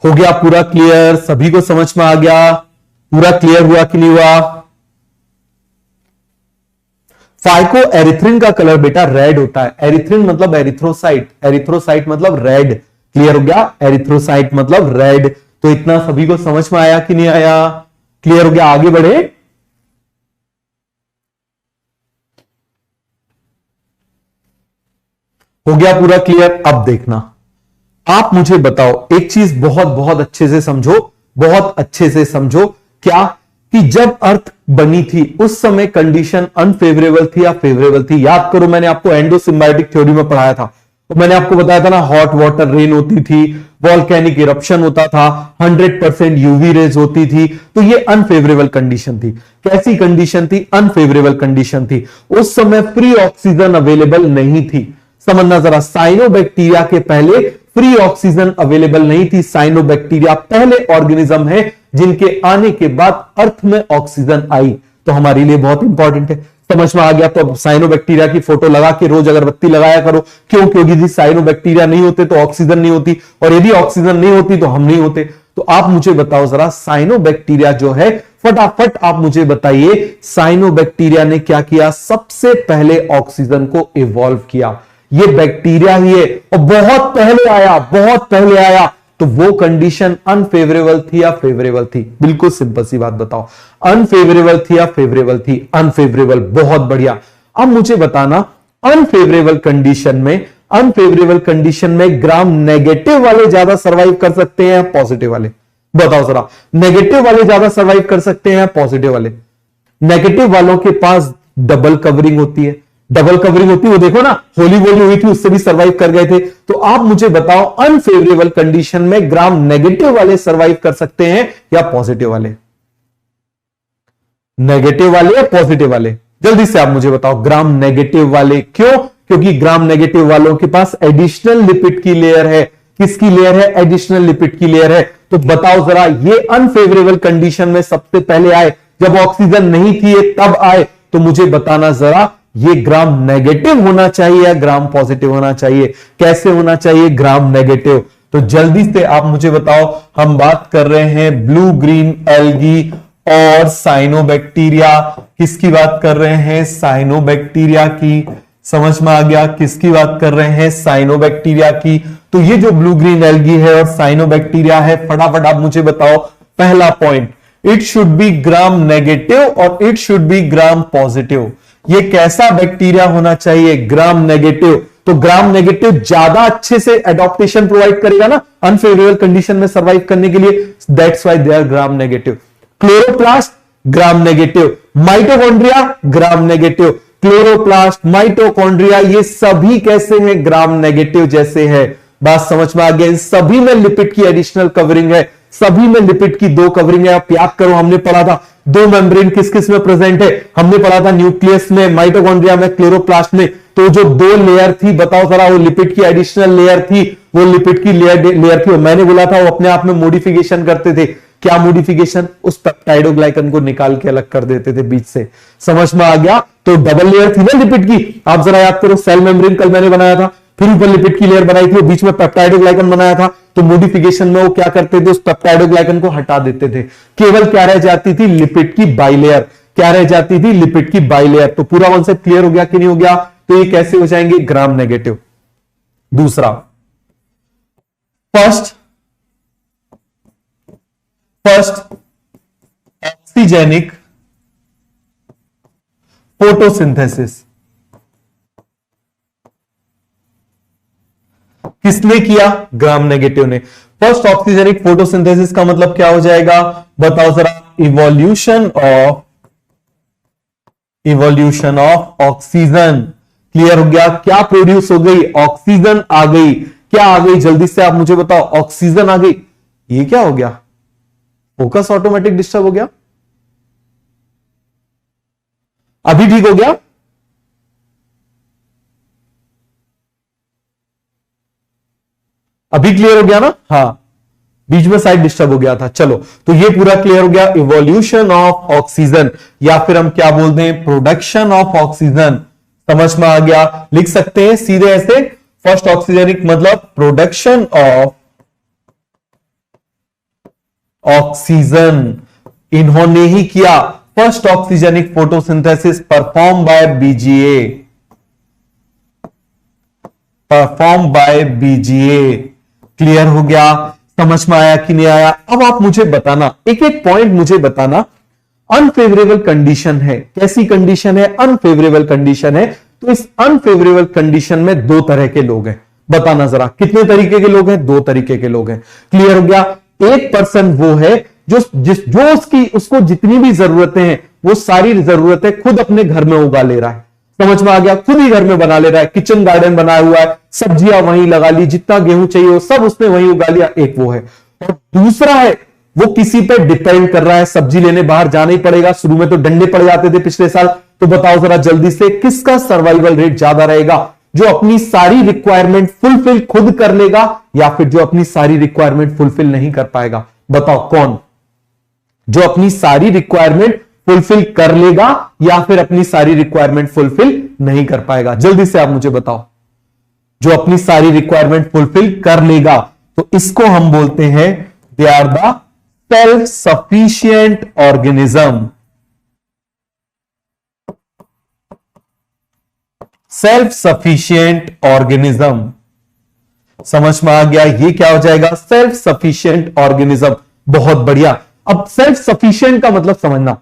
हो गया पूरा क्लियर? सभी को समझ में आ गया? पूरा क्लियर हुआ कि नहीं हुआ? फाइको एरिथ्रिन का कलर बेटा रेड होता है। एरिथ्रिन मतलब एरिथ्रोसाइट, एरिथ्रोसाइट मतलब रेड। क्लियर हो गया? एरिथ्रोसाइट मतलब रेड। तो इतना सभी को समझ में आया कि नहीं आया? क्लियर हो गया? आगे बढ़े। हो गया पूरा क्लियर? अब देखना, आप मुझे बताओ एक चीज बहुत बहुत अच्छे से समझो, बहुत अच्छे से समझो। क्या? कि जब अर्थ बनी थी उस समय कंडीशन अनफेवरेबल थी या फेवरेबल थी? याद करो, मैंने आपको एंडोसिम्बायोटिक थ्योरी में पढ़ाया था। तो मैंने आपको बताया था ना, हॉट वाटर रेन होती थी, वॉल्केनिक इरप्शन होता था, 100% यूवी रेज होती थी। तो ये अनफेवरेबल कंडीशन थी। कैसी कंडीशन थी? अनफेवरेबल कंडीशन थी। उस समय फ्री ऑक्सीजन अवेलेबल नहीं थी। समझना जरा, साइनोबैक्टीरिया के पहले फ्री ऑक्सीजन अवेलेबल नहीं थी। साइनोबैक्टीरिया पहले ऑर्गेनिज्म है जिनके आने के बाद अर्थ में ऑक्सीजन आई। तो हमारे लिए बहुत इंपॉर्टेंट है। समझ में आ गया? तो अब साइनोबैक्टीरिया की फोटो लगा के रोज अगरबत्ती लगाया करो। क्यों? क्योंकि यदि साइनोबैक्टीरिया नहीं होते तो ऑक्सीजन नहीं होती, और यदि ऑक्सीजन नहीं होती तो हम नहीं होते। तो आप मुझे बताओ जरा, साइनोबैक्टीरिया जो है, फटाफट आप मुझे बताइए, साइनोबैक्टीरिया ने क्या किया? सबसे पहले ऑक्सीजन को इवॉल्व किया। ये बैक्टीरिया ही है और बहुत पहले आया, बहुत पहले आया। तो वो कंडीशन अनफेवरेबल थी या फेवरेबल थी? बिल्कुल सिंपल सी बात बताओ, अनफेवरेबल थी या फेवरेबल थी? अनफेवरेबल। बहुत बढ़िया। अब मुझे बताना, अनफेवरेबल कंडीशन में ग्राम नेगेटिव वाले ज्यादा सर्वाइव कर सकते हैं या पॉजिटिव वाले? बताओ जरा, नेगेटिव वाले ज्यादा सर्वाइव कर सकते हैं या पॉजिटिव वाले? नेगेटिव वालों के पास डबल कवरिंग होती है। डबल कवरिंग होती है, वो देखो ना, होली बोली हुई थी, उससे भी सर्वाइव कर गए थे। तो आप मुझे बताओ, अनफेवरेबल कंडीशन में ग्राम नेगेटिव वाले सर्वाइव कर सकते हैं या पॉजिटिव वाले? नेगेटिव वाले या पॉजिटिव वाले? जल्दी से आप मुझे बताओ। ग्राम नेगेटिव वाले। क्यों? क्योंकि ग्राम नेगेटिव वालों के पास एडिशनल लिपिड की लेयर है। किसकी लेयर है? एडिशनल लिपिड की लेयर है। तो बताओ जरा, ये अनफेवरेबल कंडीशन में सबसे पहले आए, जब ऑक्सीजन नहीं थी तब आए। तो मुझे बताना जरा, ये ग्राम नेगेटिव होना चाहिए या ग्राम पॉजिटिव होना चाहिए? कैसे होना चाहिए? Gram negative. तो जल्दी से आप मुझे बताओ। हम बात कर रहे हैं ब्लू ग्रीन एल्गी और साइनोबैक्टीरिया। किसकी बात कर रहे हैं? साइनोबैक्टीरिया की। समझ में आ गया? किसकी बात कर रहे हैं? साइनोबैक्टीरिया की। तो ये जो ब्लू ग्रीन एल्गी है और साइनोबैक्टीरिया है, फटाफट आप मुझे बताओ। पहला point, it should be gram negative और it should be gram positive. ये कैसा बैक्टीरिया होना चाहिए? Gram negative. तो ग्राम नेगेटिव ज्यादा अच्छे से एडॉप्टेशन प्रोवाइड करेगा ना अनफेवरेबल कंडीशन में सर्वाइव करने के लिए। That's why they are gram negative. Chloroplast gram negative. Mitochondria gram negative. Chloroplast, mitochondria, ये सभी कैसे हैं? ग्राम नेगेटिव जैसे है। बात समझ में आ गया? इन सभी में लिपिड की एडिशनल कवरिंग है, सभी में लिपिड की 2 कवरिंग है। आप याद करो, हमने पढ़ा था 2 मेम्ब्रेन किस किस में प्रेजेंट है। हमने पढ़ा था न्यूक्लियस में, माइटोकॉन्ड्रिया में, क्लोरोप्लास्ट में। तो जो 2 लेयर थी, बताओ जरा, वो लिपिड की एडिशनल लेयर थी, वो लिपिड की लेयर थी। मैंने बोला था वो अपने आप में मॉडिफिकेशन करते थे। क्या मॉडिफिकेशन? उस पेप्टाइडोग्लाइकन को निकाल के अलग कर देते थे बीच से। समझ में आ गया? तो डबल लेयर थी ना लिपिड की। आप जरा याद करो, सेल मेम्ब्रेन कल मैंने बनाया था, फिर ऊपर लिपिड की लेयर बनाई थी, और बीच में पेप्टाइडोग्लाइकन बनाया था। तो मॉडिफिकेशन में वो क्या करते थे? उस पेप्टाइडोग्लाइकन को हटा देते थे। केवल क्या रह जाती थी? लिपिड की बाइलेयर। क्या रह जाती थी? लिपिड की बाइलेयर। तो पूरा कॉन्सेप्ट क्लियर हो गया कि नहीं हो गया? तो ये कैसे हो जाएंगे? Gram negative. दूसरा, फर्स्ट ऑक्सीजेनिक फोटोसिंथेसिस किसने किया? ग्राम नेगेटिव ने। फर्स्ट ऑक्सीजेनिक फोटोसिंथेसिस का मतलब क्या हो जाएगा? बताओ जरा। Evolution of oxygen. क्लियर हो गया? क्या प्रोड्यूस हो गई? ऑक्सीजन आ गई। क्या आ गई? जल्दी से आप मुझे बताओ। ऑक्सीजन आ गई। ये क्या हो गया? फोकस ऑटोमेटिक डिस्टर्ब हो गया। अभी ठीक हो गया? अभी क्लियर हो गया ना? हाँ, बीच में साइड डिस्टर्ब हो गया था। चलो, तो ये पूरा क्लियर हो गया। इवोल्यूशन ऑफ ऑक्सीजन, या फिर हम क्या बोलते हैं? Production of oxygen. समझ में आ गया? लिख सकते हैं सीधे ऐसे। फर्स्ट ऑक्सीजेनिक मतलब प्रोडक्शन ऑफ ऑक्सीजन। इन्होंने ही किया first oxygenic photosynthesis, perform by BGA. Clear हो गया? समझ में आया कि नहीं आया? अब आप मुझे बताना, एक एक पॉइंट मुझे बताना। अनफेवरेबल कंडीशन है। कैसी कंडीशन है? अनफेवरेबल कंडीशन है। तो इस अनफेवरेबल कंडीशन में 2 तरह के लोग हैं। बताना जरा, कितने तरीके के लोग हैं? 2 तरीके के लोग हैं। क्लियर हो गया? एक पर्सन वो है जो उसको जितनी भी जरूरतें हैं, वो सारी जरूरतें खुद अपने घर में उगा ले रहा है। समझ में आ गया? खुद ही घर में बना ले रहा है, किचन गार्डन बनाया हुआ है, सब्जियां वहीं लगा ली, जितना गेहूं चाहिए वो सब उसने वहीं उगा लिया। एक वो है। और दूसरा है, वो किसी पे डिपेंड कर रहा है। सब्जी लेने बाहर जाना ही पड़ेगा। शुरू में तो डंडे पड़ जाते थे पिछले साल। तो बताओ जरा जल्दी से, किसका सर्वाइवल रेट ज्यादा रहेगा? जो अपनी सारी रिक्वायरमेंट फुलफिल खुद कर लेगा, या फिर जो अपनी सारी रिक्वायरमेंट फुलफिल नहीं कर पाएगा? बताओ कौन? जो अपनी सारी रिक्वायरमेंट फुलफिल कर लेगा, या फिर अपनी सारी रिक्वायरमेंट फुलफिल नहीं कर पाएगा? जल्दी से आप मुझे बताओ। जो अपनी सारी रिक्वायरमेंट फुलफिल कर लेगा, तो इसको हम बोलते हैं they are the self sufficient organism. Self sufficient organism. समझ में आ गया? ये क्या हो जाएगा? Self sufficient organism. बहुत बढ़िया। अब सेल्फ सफिशिएंट का मतलब समझना।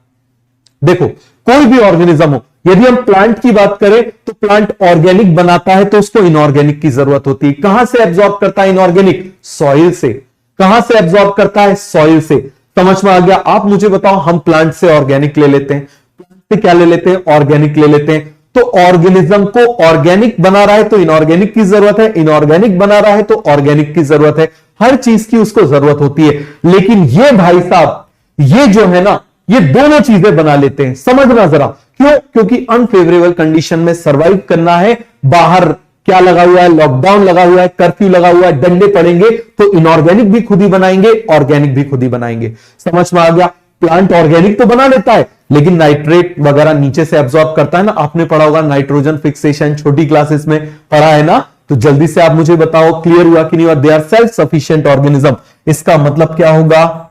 देखो, कोई भी ऑर्गेनिज्म हो, यदि हम प्लांट की बात करें तो प्लांट ऑर्गेनिक बनाता है तो उसको इनऑर्गेनिक की जरूरत होती है। कहां से एब्जॉर्ब करता है इनऑर्गेनिक? सॉइल से। कहां से एब्जॉर्ब करता है? सॉइल से। समझ में आ गया? आप मुझे बताओ, हम प्लांट से ऑर्गेनिक ले लेते हैं, प्लांट से क्या ले लेते हैं? ऑर्गेनिक ले लेते हैं। तो ऑर्गेनिज्म को ऑर्गेनिक बना रहा है तो इनऑर्गेनिक की जरूरत है, इनऑर्गेनिक बना रहा है तो ऑर्गेनिक की जरूरत है। हर चीज की उसको जरूरत होती है। लेकिन ये भाई साहब, ये जो है ना, ये दोनों चीजें बना लेते हैं। समझना जरा क्यों? क्योंकि अनफेवरेबल कंडीशन में सरवाइव करना है। बाहर क्या लगा हुआ है? लॉकडाउन लगा हुआ है, कर्फ्यू लगा हुआ है, डंडे पड़ेंगे, तो इनऑर्गेनिक भी खुद ही बनाएंगे, ऑर्गेनिक भी खुद ही बनाएंगे। समझ में आ गया? प्लांट ऑर्गेनिक तो बना लेता है, लेकिन नाइट्रेट वगैरह नीचे से एब्जॉर्ब करता है ना। आपने पढ़ा होगा नाइट्रोजन फिक्सेशन, छोटी क्लासेस में पढ़ा है ना। तो जल्दी से आप मुझे बताओ, क्लियर हुआ कि नहीं हुआ? They are self sufficient organism. इसका मतलब क्या होगा?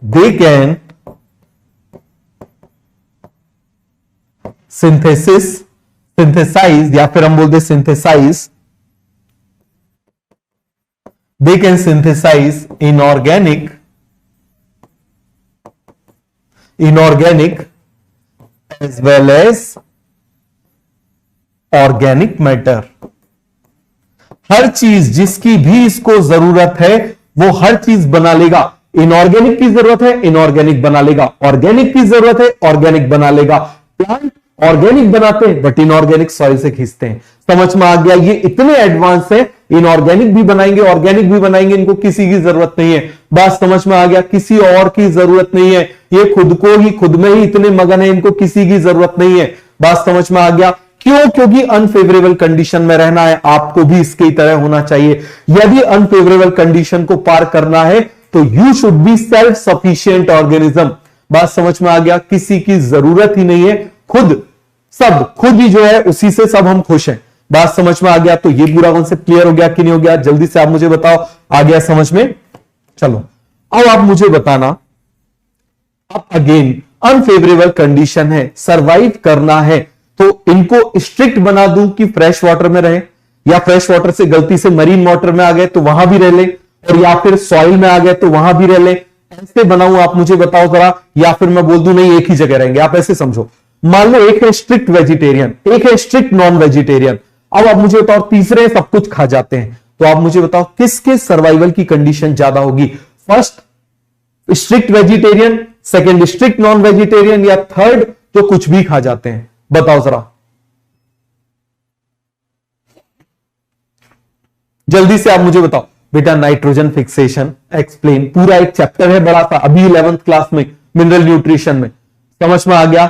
दे कैन सिंथेसाइज, या फिर हम बोलते synthesise, they can synthesise inorganic as well as organic matter. हर चीज जिसकी भी इसको जरूरत है वो हर चीज बना लेगा। इनऑर्गेनिक की जरूरत है, इनऑर्गेनिक बना लेगा। ऑर्गेनिक की जरूरत है, ऑर्गेनिक बना लेगा। प्लांट ऑर्गेनिक बनाते हैं बट इनऑर्गेनिक सॉइल से खींचते हैं। समझ में आ गया? ये इतने एडवांस है, इनऑर्गेनिक भी बनाएंगे, ऑर्गेनिक भी बनाएंगे, इनको किसी की जरूरत नहीं है। बात समझ में आ गया? किसी और की जरूरत नहीं है, ये खुद को ही, खुद में ही इतने मगन है, इनको किसी की जरूरत नहीं है। बात समझ में आ गया? क्यों? क्योंकि अनफेवरेबल कंडीशन में रहना है। आपको भी इसकी तरह होना चाहिए। यदि अनफेवरेबल कंडीशन को पार करना है तो you should be self sufficient organism. बात समझ में आ गया? किसी की जरूरत ही नहीं है, खुद सब खुद ही जो है उसी से सब हम खुश हैं। बात समझ में आ गया? तो ये पूरा कॉन्सेप्ट क्लियर हो गया कि नहीं हो गया? जल्दी से आप मुझे बताओ, आ गया समझ में? चलो अब आप मुझे बताना, अब अगेन अनफेवरेबल कंडीशन है, सरवाइव करना है, तो इनको स्ट्रिक्ट बना दूं कि फ्रेश वाटर में रहे, या फ्रेश वाटर से गलती से मरीन वाटर में आ गए तो वहां भी रह ले, और या फिर सॉइल में आ गए तो वहां भी रह ले। ऐसे बनाऊं, आप मुझे बताओ जरा, या फिर मैं बोल दूं नहीं एक ही जगह रहेंगे। आप ऐसे समझो, मान लो एक है स्ट्रिक्ट वेजिटेरियन, एक है स्ट्रिक्ट नॉन वेजिटेरियन। अब आप मुझे बताओ, तीसरे सब कुछ खा जाते हैं, तो आप मुझे बताओ किसके सर्वाइवल की कंडीशन ज्यादा होगी? First strict vegetarian, second strict non vegetarian, या थर्ड जो कुछ भी खा जाते हैं? बताओ जरा जल्दी से, आप मुझे बताओ। बेटा नाइट्रोजन फिक्सेशन एक्सप्लेन, पूरा एक चैप्टर है बड़ा सा, अभी 11th क्लास में मिनरल न्यूट्रिशन में। समझ में आ गया?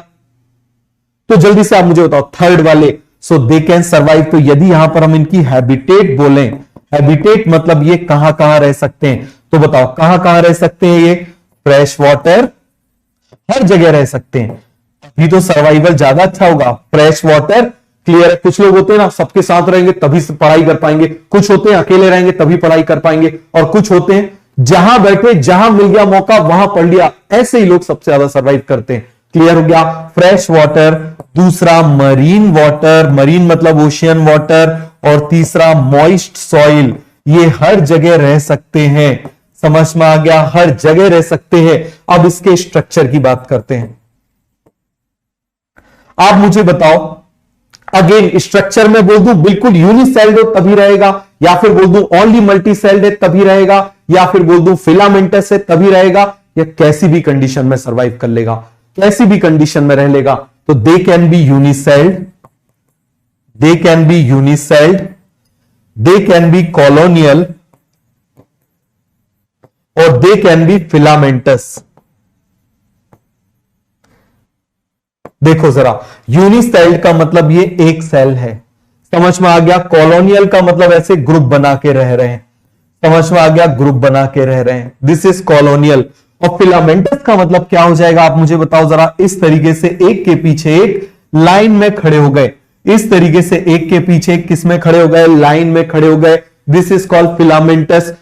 तो जल्दी से आप मुझे बताओ थर्ड वाले, सो दे कैन सर्वाइव। तो यदि यहां पर हम इनकी हैबिटेट बोलें, हैबिटेट मतलब ये कहां कहां रह सकते हैं, तो बताओ कहां कहां रह सकते हैं? ये फ्रेश वाटर, हर जगह रह सकते हैं, अभी तो सर्वाइवल ज्यादा अच्छा होगा। फ्रेश वाटर क्लियर है। कुछ लोग होते हैं ना सबके साथ रहेंगे तभी से पढ़ाई कर पाएंगे, कुछ होते हैं अकेले रहेंगे तभी पढ़ाई कर पाएंगे, और कुछ होते हैं जहां बैठे, जहां मिल गया मौका वहां पढ़ लिया। ऐसे ही लोग सबसे ज्यादा सर्वाइव करते हैं। क्लियर हो गया? फ्रेश वाटर, दूसरा मरीन वाटर, मरीन मतलब ओशियन वाटर, और तीसरा मॉइस्ट सॉइल, ये हर जगह रह सकते हैं। समझ में आ गया? हर जगह रह सकते हैं। अब इसके स्ट्रक्चर की बात करते हैं। आप मुझे बताओ, अगेन स्ट्रक्चर में बोल दूं बिल्कुल यूनिसेल्ड हो तभी रहेगा, या फिर बोल दूं ओनली मल्टीसेल्ड है तभी रहेगा, या फिर बोल दूं फिलामेंटस है तभी रहेगा, या कैसी भी कंडीशन में सर्वाइव कर लेगा, कैसी भी कंडीशन में रह लेगा? तो they can be unicelled, they can be unicelled, they can be colonial, और दे कैन बी फिलामेंटस। देखो जरा, यूनिसेल्ड का मतलब ये एक सेल है, समझ में आ गया? कॉलोनियल का मतलब ऐसे ग्रुप बना के रह रहे हैं, समझ में आ गया? ग्रुप बना के रह रहे हैं, दिस इज कॉलोनियल। और फिलामेंटस का मतलब क्या हो जाएगा? आप मुझे बताओ जरा। इस तरीके से एक के पीछे एक लाइन में खड़े हो गए, इस तरीके से एक के पीछे एक किस में खड़े हो गए? लाइन में खड़े हो गए, दिस इज कॉल्ड फिलामेंटस।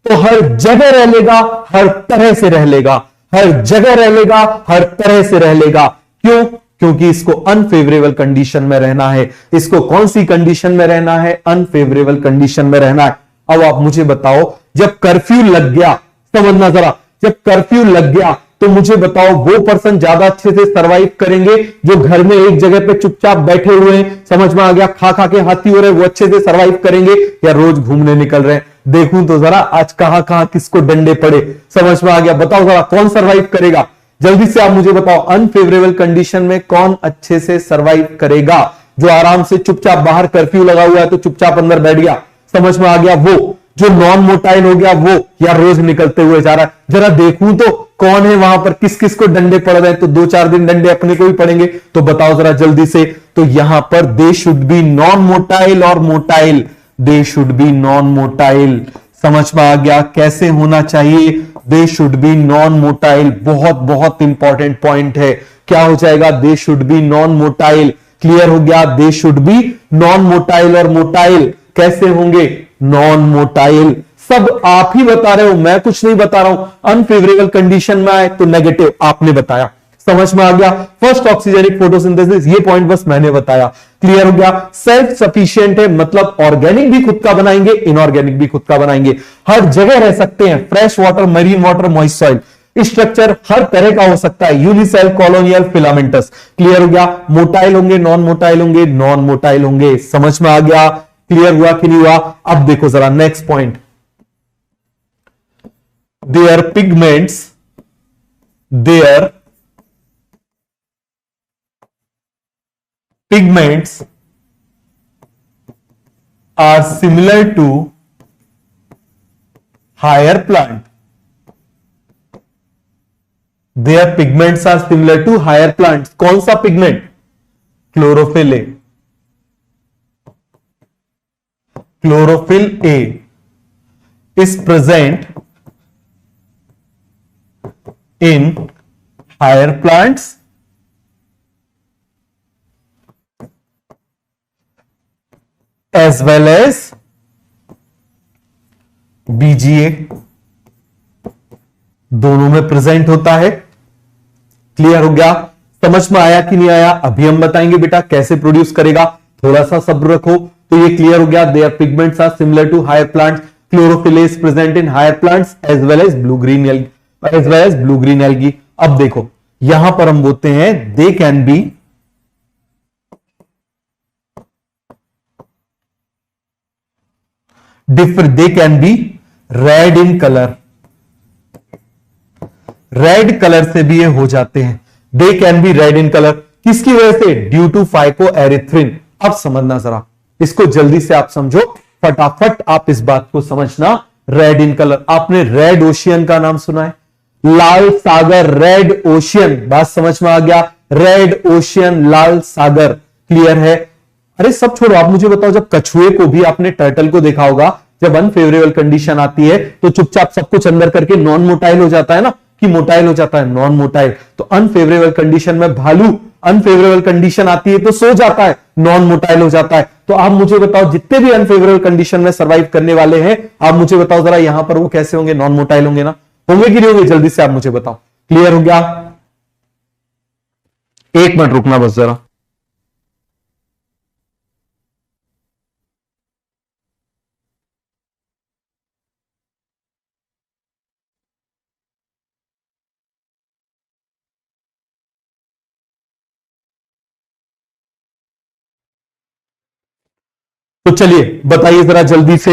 तो हर जगह रह लेगा, हर तरह से रह लेगा, हर जगह रह लेगा, हर तरह से रह लेगा। क्यों? क्योंकि इसको अनफेवरेबल कंडीशन में रहना है। इसको कौन सी कंडीशन में रहना है? अनफेवरेबल कंडीशन में रहना है। अब आप मुझे बताओ, जब कर्फ्यू लग गया, समझना जरा, जब कर्फ्यू लग गया तो मुझे बताओ वो पर्सन ज्यादा अच्छे से सरवाइव करेंगे जो घर में एक जगह पे चुपचाप बैठे हुए हैं, समझ में आ गया? खा खा के हाथी हो रहे, वो अच्छे से सरवाइव करेंगे, या रोज घूमने निकल रहे हैं? देखूं तो जरा आज कहां कहां किसको डंडे पड़े। समझ में आ गया? बताओ जरा कौन सरवाइव करेगा? जल्दी से आप मुझे बताओ, अनफेवरेबल कंडीशन में कौन अच्छे से सरवाइव करेगा? जो आराम से चुपचाप, बाहर कर्फ्यू लगा हुआ है तो चुपचाप अंदर बैठ गया, समझ में आ गया? वो जो नॉन मोटाइल हो गया वो, या रोज निकलते हुए जा रहा है? जरा देखूं तो कौन है वहां पर, किस किस को डंडे पड़ रहे हैं, तो 2-4 दिन डंडे अपने को ही पड़ेंगे। तो बताओ जरा जल्दी से। तो यहां पर they should be non motile और motile, they should be non motile. समझ में आ गया? कैसे होना चाहिए? They should be non motile. बहुत बहुत इंपॉर्टेंट पॉइंट है। क्या हो जाएगा? They should be non motile. Clear हो गया? They should be non motile, और मोटाइल कैसे होंगे? Non motile. सब आप ही बता रहे हो, मैं कुछ नहीं बता रहा हूं। अनफेवरेबल कंडीशन में आए तो नेगेटिव, आपने बताया। समझ में आ गया? फर्स्ट ऑक्सीजनिक फोटोसिंथेसिस, ये पॉइंट बस मैंने बताया। क्लियर हो गया? सेल्फ सफिशिएंट है मतलब ऑर्गेनिक भी खुद का बनाएंगे, इनऑर्गेनिक भी खुद का बनाएंगे, हर जगह रह सकते हैं। Fresh water, marine water, moist soil, structure हर तरह का हो सकता है, यूनिसेल, कॉलोनियल, फिलामेंटस। क्लियर हो गया? मोटाइल होंगे, नॉन मोटाइल होंगे, नॉन मोटाइल होंगे। समझ में आ गया? क्लियर हुआ कि नहीं हुआ? अब देखो जरा next point, their pigments are similar to higher plant. Their pigments are similar to higher plants. कौन सा pigment? Chlorophyll A. Chlorophyll A is present in higher plants as well as BGA, दोनों में प्रेजेंट होता है. Clear हो गया? समझ में आया कि नहीं आया? अभी हम बताएंगे बेटा कैसे प्रोड्यूस करेगा. थोड़ा सा सब्र रखो. तो ये क्लियर हो गया. Their pigments are similar to higher plants. Chlorophyll is present in higher plants as well as blue green algae. अब देखो यहां पर हम बोलते हैं they can be red in colour. Red colour से भी ये हो जाते हैं. They can be red in colour. किसकी वजह से? Due to phycoerythrin. अब समझना जरा, इसको जल्दी से आप समझो, फटाफट आप इस बात को समझना. Red in colour. आपने रेड ओशियन का नाम सुना है? लाल सागर, रेड ओशियन. बात समझ में आ गया? रेड ओशियन, लाल सागर. क्लियर है? अरे सब छोड़ो, आप मुझे बताओ, जब कछुए को भी आपने टर्टल को देखा होगा, जब अनफेवरेबल कंडीशन आती है तो चुपचाप सब कुछ अंदर करके नॉन मोटाइल हो जाता है ना, कि मोटाइल हो जाता है, नॉन मोटाइल. तो अनफेवरेबल कंडीशन में भालू, अनफेवरेबल कंडीशन आती है तो सो जाता है, नॉन मोटाइल हो जाता है. तो आप मुझे बताओ, जितने भी अनफेवरेबल कंडीशन में सर्वाइव करने वाले हैं, आप मुझे बताओ जरा, यहां पर वो कैसे होंगे? नॉन मोटाइल होंगे ना? होंगे कि नहीं होंगे? जल्दी से आप मुझे बताओ. क्लियर हो गया? एक मिनट रुकना बस जरा. तो चलिए बताइए जरा जल्दी से,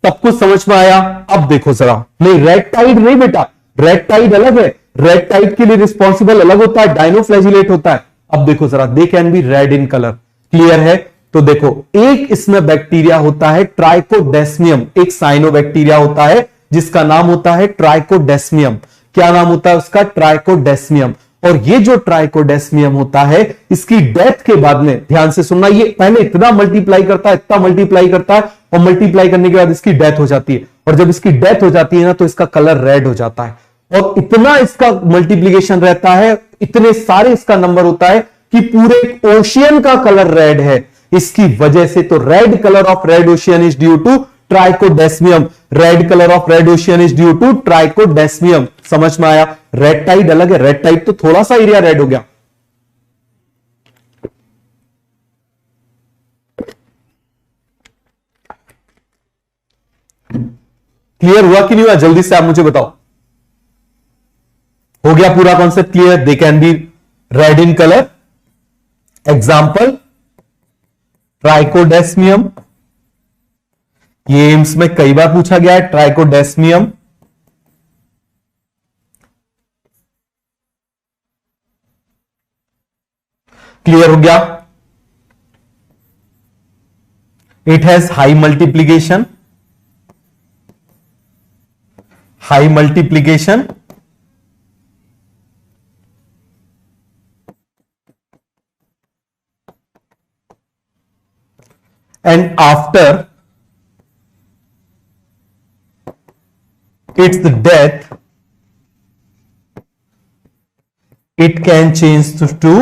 सब कुछ समझ में आया? अब देखो जरा. नहीं, रेड टाइड नहीं बेटा, रेड टाइड अलग है. रेड टाइड के लिए रिस्पॉन्सिबल अलग होता है, डायनोफ्लैजिलेट होता है. अब देखो जरा, दे can be red in colour. Clear है? तो देखो, एक इसमें बैक्टीरिया होता है ट्राइकोडेस्मियम. एक साइनोबैक्टीरिया होता है जिसका नाम होता है ट्राइकोडेस्मियम. क्या नाम होता है उसका? ट्राइकोडेस्मियम. और ये जो ट्राइकोडेस्मियम होता है, इसकी डेथ के बाद में, ध्यान से सुनना, ये पहले इतना मल्टीप्लाई करता है, इतना मल्टीप्लाई करता है, और मल्टीप्लाई करने के बाद इसकी डेथ हो जाती है. और जब इसकी डेथ हो जाती है ना, तो इसका कलर रेड हो जाता है. और इतना इसका मल्टीप्लीकेशन रहता है, इतने सारे इसका नंबर होता है कि पूरे ओशियन का कलर रेड है. इसकी वजह से तो red colour of red ocean is due to ट्राइकोडेस्मियम. Red colour of red ocean is due to Trichodesmium. समझ में आया? रेड टाइड अलग है. रेड टाइड तो थोड़ा सा एरिया रेड हो गया. क्लियर हुआ कि नहीं हुआ? जल्दी से आप मुझे बताओ. हो गया पूरा concept clear? They can be red in colour. Example, Trichodesmium. ये एम्स में कई बार पूछा गया है. ट्राइकोडेस्मियम, क्लियर हो गया? It has high multiplication. High multiplication and after its death it can change to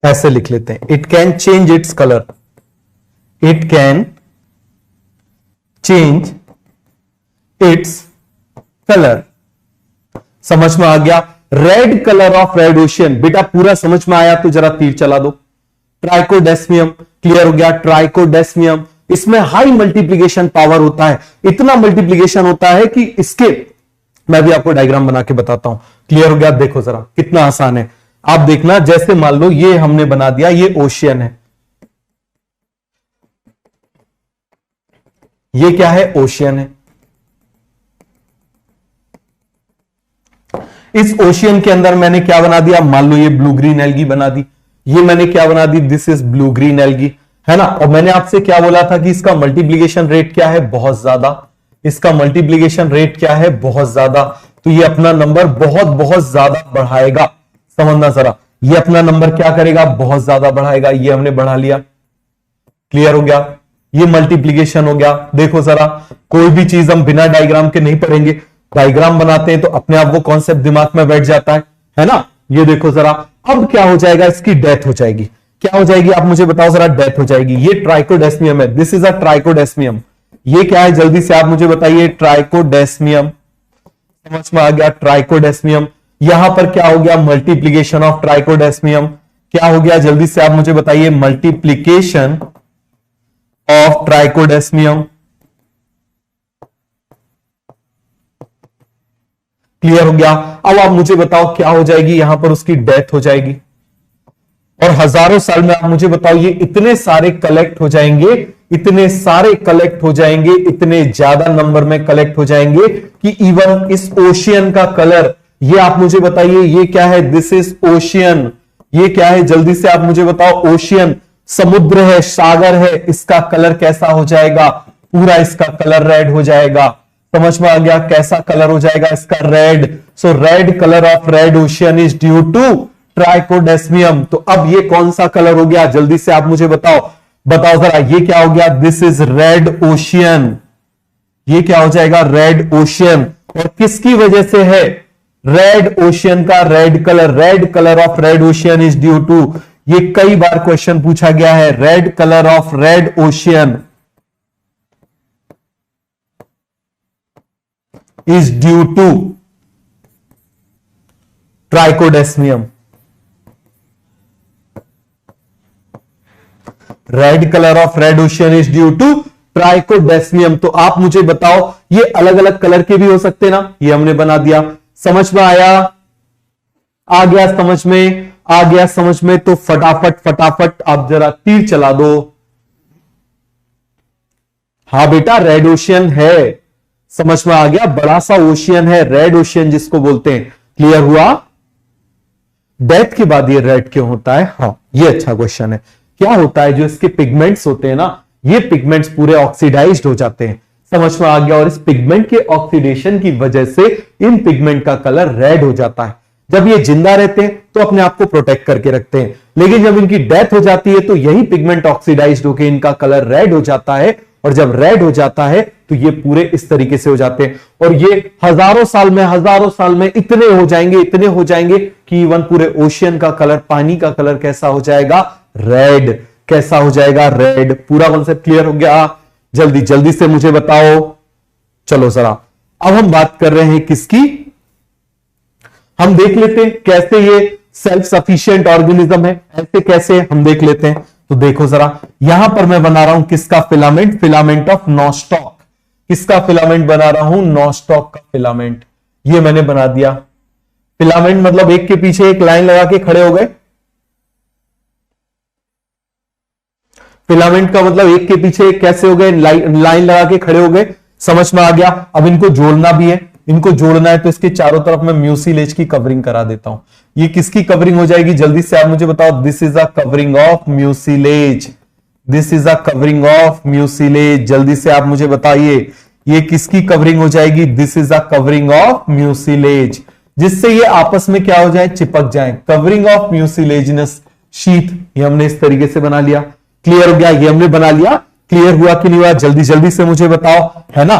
ऐसे लिख लेते हैं. It can change its colour. It can change its colour. समझ में आ गया? Red colour of red ocean. बेटा पूरा समझ में आया तो जरा तीर चला दो. ट्राइकोडेस्मियम, क्लियर हो गया? ट्राइकोडेस्मियम इसमें हाई मल्टीप्लीकेशन पावर होता है, इतना मल्टीप्लीकेशन होता है कि इसके मैं भी आपको डायग्राम बना के बताता हूं। क्लियर हो गया? देखो जरा कितना आसान है। आप देखना, जैसे मान लो ये हमने बना दिया, ये ओशियन है, ये क्या है? ओशियन है। इस ओशियन के अंदर मैंने क्या बना दिया? मान लो ये ब्लू ग्रीन एल्गी बना दी। ये मैंने क्या बना दी? This is blue green algae, है ना। और मैंने आपसे क्या बोला था कि इसका मल्टीप्लीकेशन रेट क्या है? बहुत ज्यादा। इसका मल्टीप्लीकेशन रेट क्या है? बहुत ज्यादा। तो ये अपना नंबर बहुत बहुत ज्यादा बढ़ाएगा। समझना जरा, ये अपना नंबर क्या करेगा? बहुत ज्यादा बढ़ाएगा। ये हमने बढ़ा लिया। क्लियर हो गया? ये मल्टीप्लीकेशन हो गया। देखो जरा, कोई भी चीज हम बिना डायग्राम के नहीं पढ़ेंगे, डायग्राम बनाते हैं तो अपने आप वो कॉन्सेप्ट दिमाग में बैठ जाता है ना। ये देखो जरा, अब क्या हो जाएगा? इसकी डेथ हो जाएगी। क्या हो जाएगी? आप मुझे बताओ जरा। डेथ हो जाएगी। ये ट्राइकोडेस्मियम है, दिस इज अ ट्राइकोडेस्मियम। ये क्या है? जल्दी से आप मुझे बताइए। ट्राइकोडेस्मियम। समझ में आ गया? ट्राइकोडेस्मियम। यहां पर क्या हो गया? Multiplication of Trichodesmium. क्या हो गया? जल्दी से आप मुझे बताइए। Multiplication of ट्राइकोडेस्मियम। क्लियर हो गया? अब आप मुझे बताओ क्या हो जाएगी? यहां पर उसकी डेथ हो जाएगी। और हजारों साल में आप मुझे बताओ, ये इतने सारे कलेक्ट हो जाएंगे, इतने सारे कलेक्ट हो जाएंगे, इतने ज्यादा नंबर में कलेक्ट हो जाएंगे कि इवन इस ओशियन का कलर, ये आप मुझे बताइए, ये क्या है? This is ocean. ये क्या है? जल्दी से आप मुझे बताओ। ओशियन, समुद्र है, सागर है, इसका कलर कैसा हो जाएगा? पूरा इसका कलर रेड हो जाएगा। समझ में आ गया? कैसा कलर हो जाएगा इसका? Red. So red colour of red ocean is due to ट्राइकोडेस्मियम। तो अब ये कौन सा कलर हो गया? जल्दी से आप मुझे बताओ। बताओ जरा, ये क्या हो गया? This is red ocean. ये क्या हो जाएगा? Red ocean. और किसकी वजह से है? रेड ओशियन का red colour. Red colour of red ocean is due to, ये कई बार क्वेश्चन पूछा गया है, red colour of red ocean is due to ट्राइकोडेस्मियम। Red colour of red ocean is due to ट्राइकोडेस्मियम। तो आप मुझे बताओ, ये अलग अलग कलर के भी हो सकते ना? ये हमने बना दिया। समझ में आया? आ गया समझ में? आ गया समझ में? तो फटाफट फटाफट आप जरा तीर चला दो। हाँ बेटा, रेड ओशियन है। समझ में आ गया? बड़ा सा ओशियन है, रेड ओशियन जिसको बोलते हैं। क्लियर हुआ? डेथ के बाद ये रेड क्यों होता है? हाँ, ये अच्छा क्वेश्चन है। क्या होता है, जो इसके पिगमेंट्स होते हैं ना, ये पिगमेंट्स पूरे ऑक्सीडाइज्ड हो जाते हैं। समझ में आ गया? और इस पिगमेंट के ऑक्सीडेशन की वजह से इन पिगमेंट का कलर रेड हो जाता है। जब ये जिंदा रहते हैं तो अपने आप को प्रोटेक्ट करके रखते हैं, लेकिन जब इनकी डेथ हो जाती है तो यही पिगमेंट ऑक्सीडाइज्ड होकर इनका कलर रेड हो जाता है। और जब रेड हो जाता है तो ये पूरे इस तरीके से हो जाते हैं। और ये हजारों साल में इतने हो जाएंगे, इतने हो जाएंगे कि इवन पूरे ओशियन का कलर, पानी का कलर कैसा हो जाएगा? रेड। कैसा हो जाएगा? रेड। पूरा कॉन्सेप्ट क्लियर हो गया? जल्दी जल्दी से मुझे बताओ। चलो जरा, अब हम बात कर रहे हैं किसकी? हम देख लेते हैं कैसे ये सेल्फ सफिशिएंट ऑर्गेनिज्म है। ऐसे कैसे हम देख लेते हैं। तो देखो जरा, यहां पर मैं बना रहा हूं किसका फिलामेंट? Filament of nostoc. किसका फिलामेंट बना रहा हूं? नॉस्टॉक का फिलामेंट। ये मैंने बना दिया। फिलामेंट मतलब एक के पीछे एक लाइन लगा के खड़े हो गए। फिलामेंट का मतलब एक के पीछे एक कैसे हो गए? लाइन लगा के खड़े हो गए। समझ में आ गया? अब इनको जोड़ना भी है। इनको जोड़ना है तो इसके चारों तरफ मैं म्यूसिलेज की कवरिंग करा देता हूं। ये किसकी कवरिंग हो जाएगी? जल्दी से आप मुझे बताओ। This is a covering of mucilage. This is a covering of mucilage. जल्दी से आप मुझे बताइए, ये किसकी कवरिंग हो जाएगी? This is a covering of mucilage, जिससे ये आपस में क्या हो जाए? चिपक जाए। कवरिंग ऑफ म्यूसिलेजिनस शीथ, ये हमने इस तरीके से बना लिया। क्लियर हो गया? ये हमने बना लिया। क्लियर हुआ कि नहीं हुआ? जल्दी जल्दी से मुझे बताओ, है ना।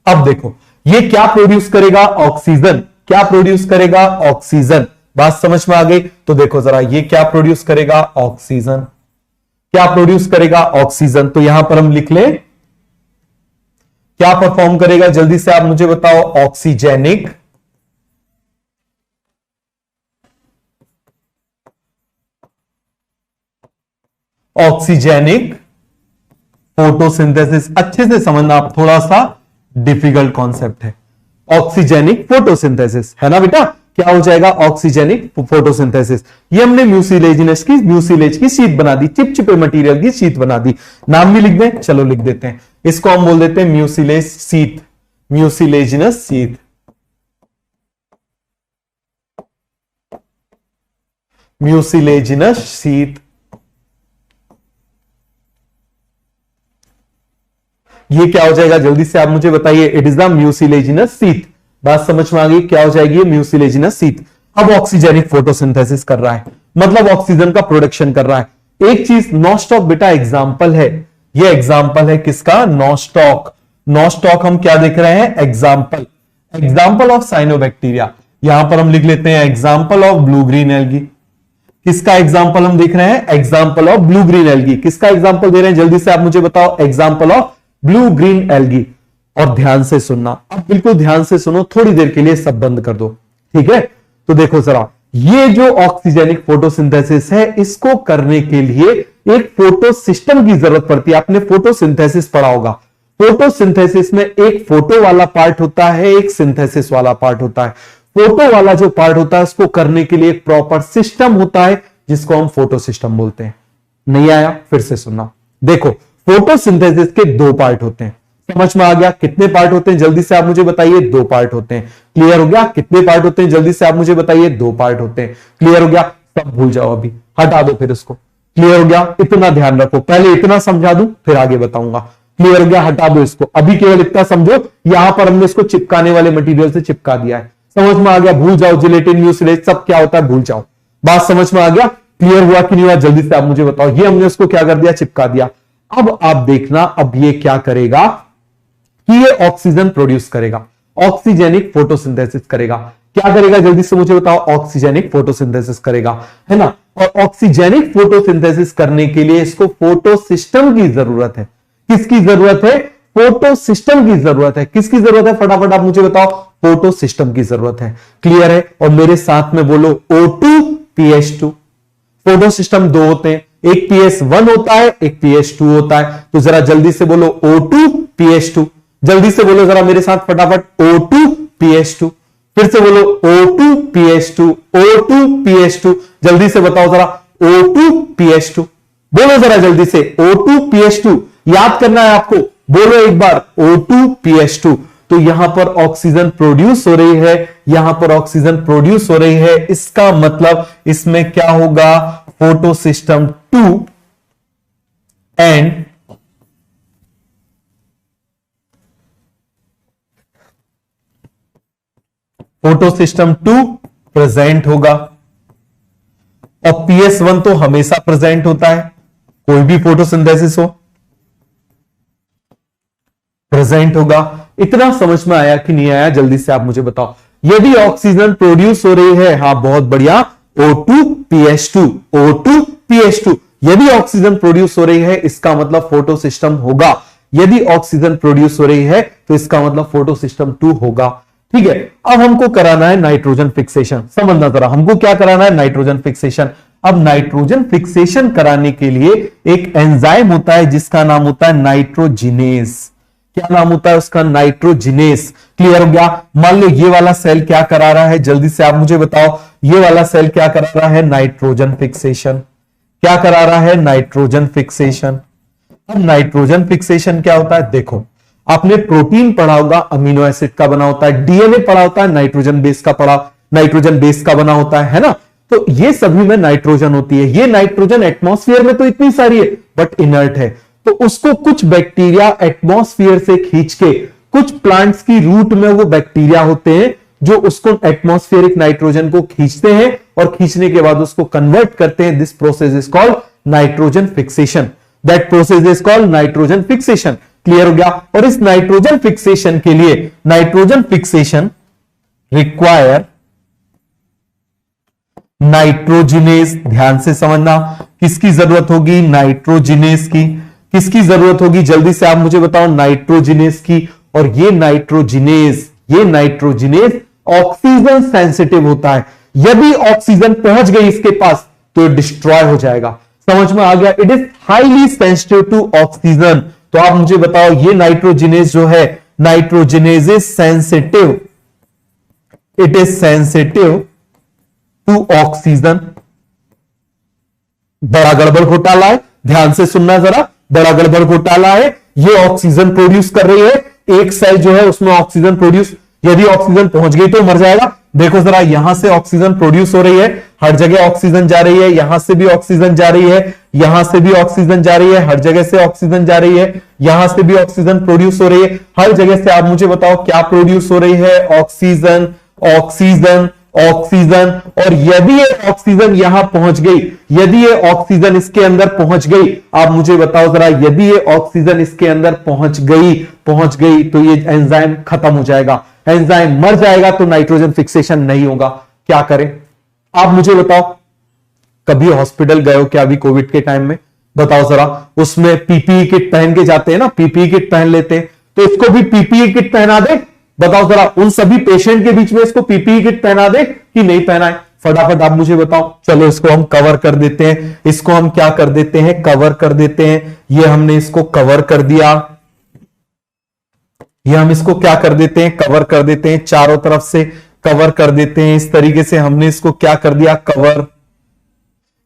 अब देखो, ये क्या प्रोड्यूस करेगा? ऑक्सीजन। क्या प्रोड्यूस करेगा? ऑक्सीजन। बात समझ में आ गई? तो देखो जरा, ये क्या प्रोड्यूस करेगा? ऑक्सीजन। क्या प्रोड्यूस करेगा? ऑक्सीजन। तो यहां पर हम लिख लें, क्या परफॉर्म करेगा? जल्दी से आप मुझे बताओ। ऑक्सीजेनिक। ऑक्सीजेनिक फोटोसिंथेसिस अच्छे से समझना, आप थोड़ा सा डिफिकल्ट कॉन्सेप्ट है। ऑक्सीजेनिक फोटोसिंथेसिस है ना बेटा, क्या हो जाएगा ऑक्सीजेनिक फोटोसिंथेसिस। ये हमने म्यूसिलेज की शीट बना दी, चिपचिपे मटेरियल की शीट बना दी। नाम भी लिख दें, चलो लिख देते हैं, इसको हम बोल देते हैं mucilage sheet, mucilaginous sheet. Mucilaginous sheet, ये क्या हो जाएगा जल्दी से आप मुझे बताइए। It is the mucilaginous sheet. बात समझ में आ गई, क्या हो जाएगी म्यूसिलेजिनस शीट। अब ऑक्सीजेनिक फोटोसिंथेसिस कर रहा है, मतलब ऑक्सीजन का प्रोडक्शन कर रहा है। एक चीज नॉस्टॉक बेटा एग्जांपल है, ये एग्जांपल है किसका, नॉस्टॉक। नॉस्टॉक हम क्या देख रहे हैं, एग्जांपल, एग्जांपल ऑफ साइनोबैक्टीरिया। यहां पर हम लिख लेते हैं example of blue green algae. किसका एग्जांपल हम देख रहे हैं, example of blue green algae. किसका एग्जांपल दे रहे हैं जल्दी से आप मुझे बताओ, example of blue green algae. और ध्यान से सुनना, अब बिल्कुल ध्यान से सुनो, थोड़ी देर के लिए सब बंद कर दो, ठीक है। तो देखो जरा, ये जो ऑक्सीजेनिक फोटोसिंथेसिस है, इसको करने के लिए एक फोटो सिस्टम की जरूरत पड़ती है। आपने फोटोसिंथेसिस पढ़ा होगा, फोटोसिंथेसिस में एक फोटो वाला पार्ट होता है, एक सिंथेसिस वाला पार्ट होता है। फोटो वाला जो पार्ट होता है उसको करने के लिए एक प्रॉपर सिस्टम होता है, जिसको हम फोटो सिस्टम बोलते हैं। नहीं आया, फिर से सुनना। देखो, फोटोसिंथेसिस के दो पार्ट होते हैं, समझ में आ गया। कितने पार्ट होते हैं जल्दी से आप मुझे बताइए, दो पार्ट होते हैं। क्लियर हो गया, कितने पार्ट होते हैं जल्दी से आप मुझे बताइए, दो पार्ट होते हैं। क्लियर हो गया, सब भूल जाओ, अभी हटा दो फिर इसको। क्लियर हो गया, इतना ध्यान रखो, पहले इतना समझा दूं फिर आगे बताऊंगा। क्लियर हो गया, हटा दो इसको, अभी केवल इतना समझो, यहां पर हमने इसको चिपकाने वाले मटेरियल से चिपका दिया है। समझ में आ गया, भूल जाओ, जिलेटिन म्यूसिलेज सब क्या होता है भूल जाओ। बात समझ में आ गया, क्लियर हुआ कि नहीं हुआ जल्दी से आप मुझे बताओ। ये हमने उसको क्या कर दिया, चिपका दिया। अब आप देखना, अब ये क्या करेगा कि ये ऑक्सीजन प्रोड्यूस करेगा, ऑक्सीजेनिक फोटोसिंथेसिस करेगा। क्या करेगा जल्दी से मुझे बताओ, ऑक्सीजेनिक फोटोसिंथेसिस करेगा, है ना। और ऑक्सीजेनिक फोटोसिंथेसिस करने के लिए इसको फोटो सिस्टम की जरूरत है। किसकी जरूरत है, फोटो सिस्टम की जरूरत है। किसकी जरूरत है, फटाफट आप मुझे बताओ, फोटो सिस्टम की जरूरत है। क्लियर है, और मेरे साथ में बोलो O2PH2। फोटो सिस्टम दो होते हैं, एक PS1 होता है, एक PS2 होता है। तो जरा जल्दी से बोलो O2PH2, जल्दी से बोलो जरा मेरे साथ फटाफट, O2PH2। फिर से बोलो O2PH2, O2PH2, जल्दी से बताओ जरा, O2PH2। बोलो जरा जल्दी से, O2PH2। याद करना है आपको, बोलो एक बार, O2PH2। तो यहां पर ऑक्सीजन प्रोड्यूस हो रही है, यहां पर ऑक्सीजन प्रोड्यूस हो रही है, इसका मतलब इसमें क्या होगा, photo system 2 and photo system 2 present होगा। और PS1 तो हमेशा प्रेजेंट होता है, कोई भी फोटोसिंथेसिस हो प्रेजेंट होगा। इतना समझ में आया कि नहीं आया जल्दी से आप मुझे बताओ। यदि ऑक्सीजन प्रोड्यूस हो रही है, हां बहुत बढ़िया, O2PH2, O2PH2। यदि ऑक्सीजन प्रोड्यूस हो रही है, इसका मतलब फोटो सिस्टम होगा। यदि ऑक्सीजन प्रोड्यूस हो रही है तो इसका मतलब फोटो सिस्टम 2 होगा। ठीक है, अब हमको कराना है नाइट्रोजन फिक्सेशन। समझना जरा, हमको क्या कराना है, नाइट्रोजन फिक्सेशन। अब नाइट्रोजन फिक्सेशन कराने के लिए एक एंजाइम होता है जिसका नाम होता है नाइट्रोजिनेस। क्या नाम होता है उसका, नाइट्रोजिनेस। क्लियर हो गया। मान लो ये वाला सेल क्या करा रहा है, जल्दी से आप मुझे बताओ, ये वाला सेल क्या करा रहा है, नाइट्रोजन फिक्सेशन। क्या करा रहा है, नाइट्रोजन फिक्सेशन। अब नाइट्रोजन फिक्सेशन क्या होता है, देखो आपने प्रोटीन पढ़ा होगा, अमीनो एसिड का बना होता है। डीएनए पढ़ा होता है, नाइट्रोजन बेस का पढ़ा, नाइट्रोजन बेस का बना होता है ना। तो ये सभी में नाइट्रोजन होती है। ये नाइट्रोजन एटमॉस्फेयर में तो इतनी सारी है बट इनर्ट है, तो उसको कुछ बैक्टीरिया एटमॉस्फेयर से खींच के, कुछ प्लांट्स की रूट में वो बैक्टीरिया होते हैं जो उसको एटमॉस्फेरिक नाइट्रोजन को खींचते हैं और खींचने के बाद उसको कन्वर्ट करते हैं। This process is called nitrogen fixation. That process is called nitrogen fixation. Clear हो गया। और इस नाइट्रोजन फिक्सेशन के लिए, नाइट्रोजन फिक्सेशन रिक्वायर नाइट्रोजिनेस। ध्यान से समझना, किसकी जरूरत होगी, नाइट्रोजिनेस की। किसकी जरूरत होगी जल्दी से आप मुझे बताओ, नाइट्रोजिनेस की। और ये नाइट्रोजिनेस ऑक्सीजन सेंसिटिव होता है। यदि ऑक्सीजन पहुंच गई इसके पास तो डिस्ट्रॉय हो जाएगा। समझ में आ गया। It is highly sensitive to oxygen. तो आप मुझे बताओ ये नाइट्रोजिनेज जो है, nitrogenase is sensitive, it is sensitive to oxygen. बड़ा गड़बड़ घोटाला है, ध्यान से सुनना जरा, बड़ा गड़बड़ घोटाला है। ये ऑक्सीजन प्रोड्यूस कर रही है, एक सेल जो है उसमें ऑक्सीजन प्रोड्यूस, यदि ऑक्सीजन पहुंच गई तो मर जाएगा। देखो जरा, यहां से ऑक्सीजन प्रोड्यूस हो रही है, हर जगह ऑक्सीजन जा रही है, यहां से भी ऑक्सीजन जा रही है, यहां से भी ऑक्सीजन जा रही है, हर जगह से ऑक्सीजन जा रही है, यहां से भी ऑक्सीजन प्रोड्यूस हो रही है, हर जगह से। आप मुझे बताओ क्या प्रोड्यूस हो रही है? Oxygen, oxygen, oxygen. और यदि ये ऑक्सीजन यहां पहुंच गई, यदि ये ऑक्सीजन इसके अंदर पहुंच गई, आप मुझे बताओ जरा, यदि ये ऑक्सीजन इसके अंदर पहुंच गई तो ये एंजाइम खत्म हो जाएगा, एंजाइम मर जाएगा, तो नाइट्रोजन फिक्सेशन नहीं होगा। क्या करें आप मुझे बताओ? कभी हॉस्पिटल गए हो क्या अभी कोविड के टाइम में? बताओ जरा, उसमें पीपीई किट पहन के जाते हैं ना, पीपीई किट पहन लेते हैं, तो इसको भी पीपीई किट पहना दे? बताओ जरा, उन सभी पेशेंट के बीच में इसको पीपीई किट पहना दे कि नहीं पहनाए? फटाफट आप मुझे बताओ। चलो इसको हम कवर कर देते हैं, इसको हम क्या कर देते हैं? कवर कर देते हैं। ये हमने इसको कवर कर दिया, ये हम इसको क्या कर देते हैं? कवर कर देते हैं, चारों तरफ से कवर कर देते हैं। इस तरीके से हमने इसको क्या कर दिया? कवर।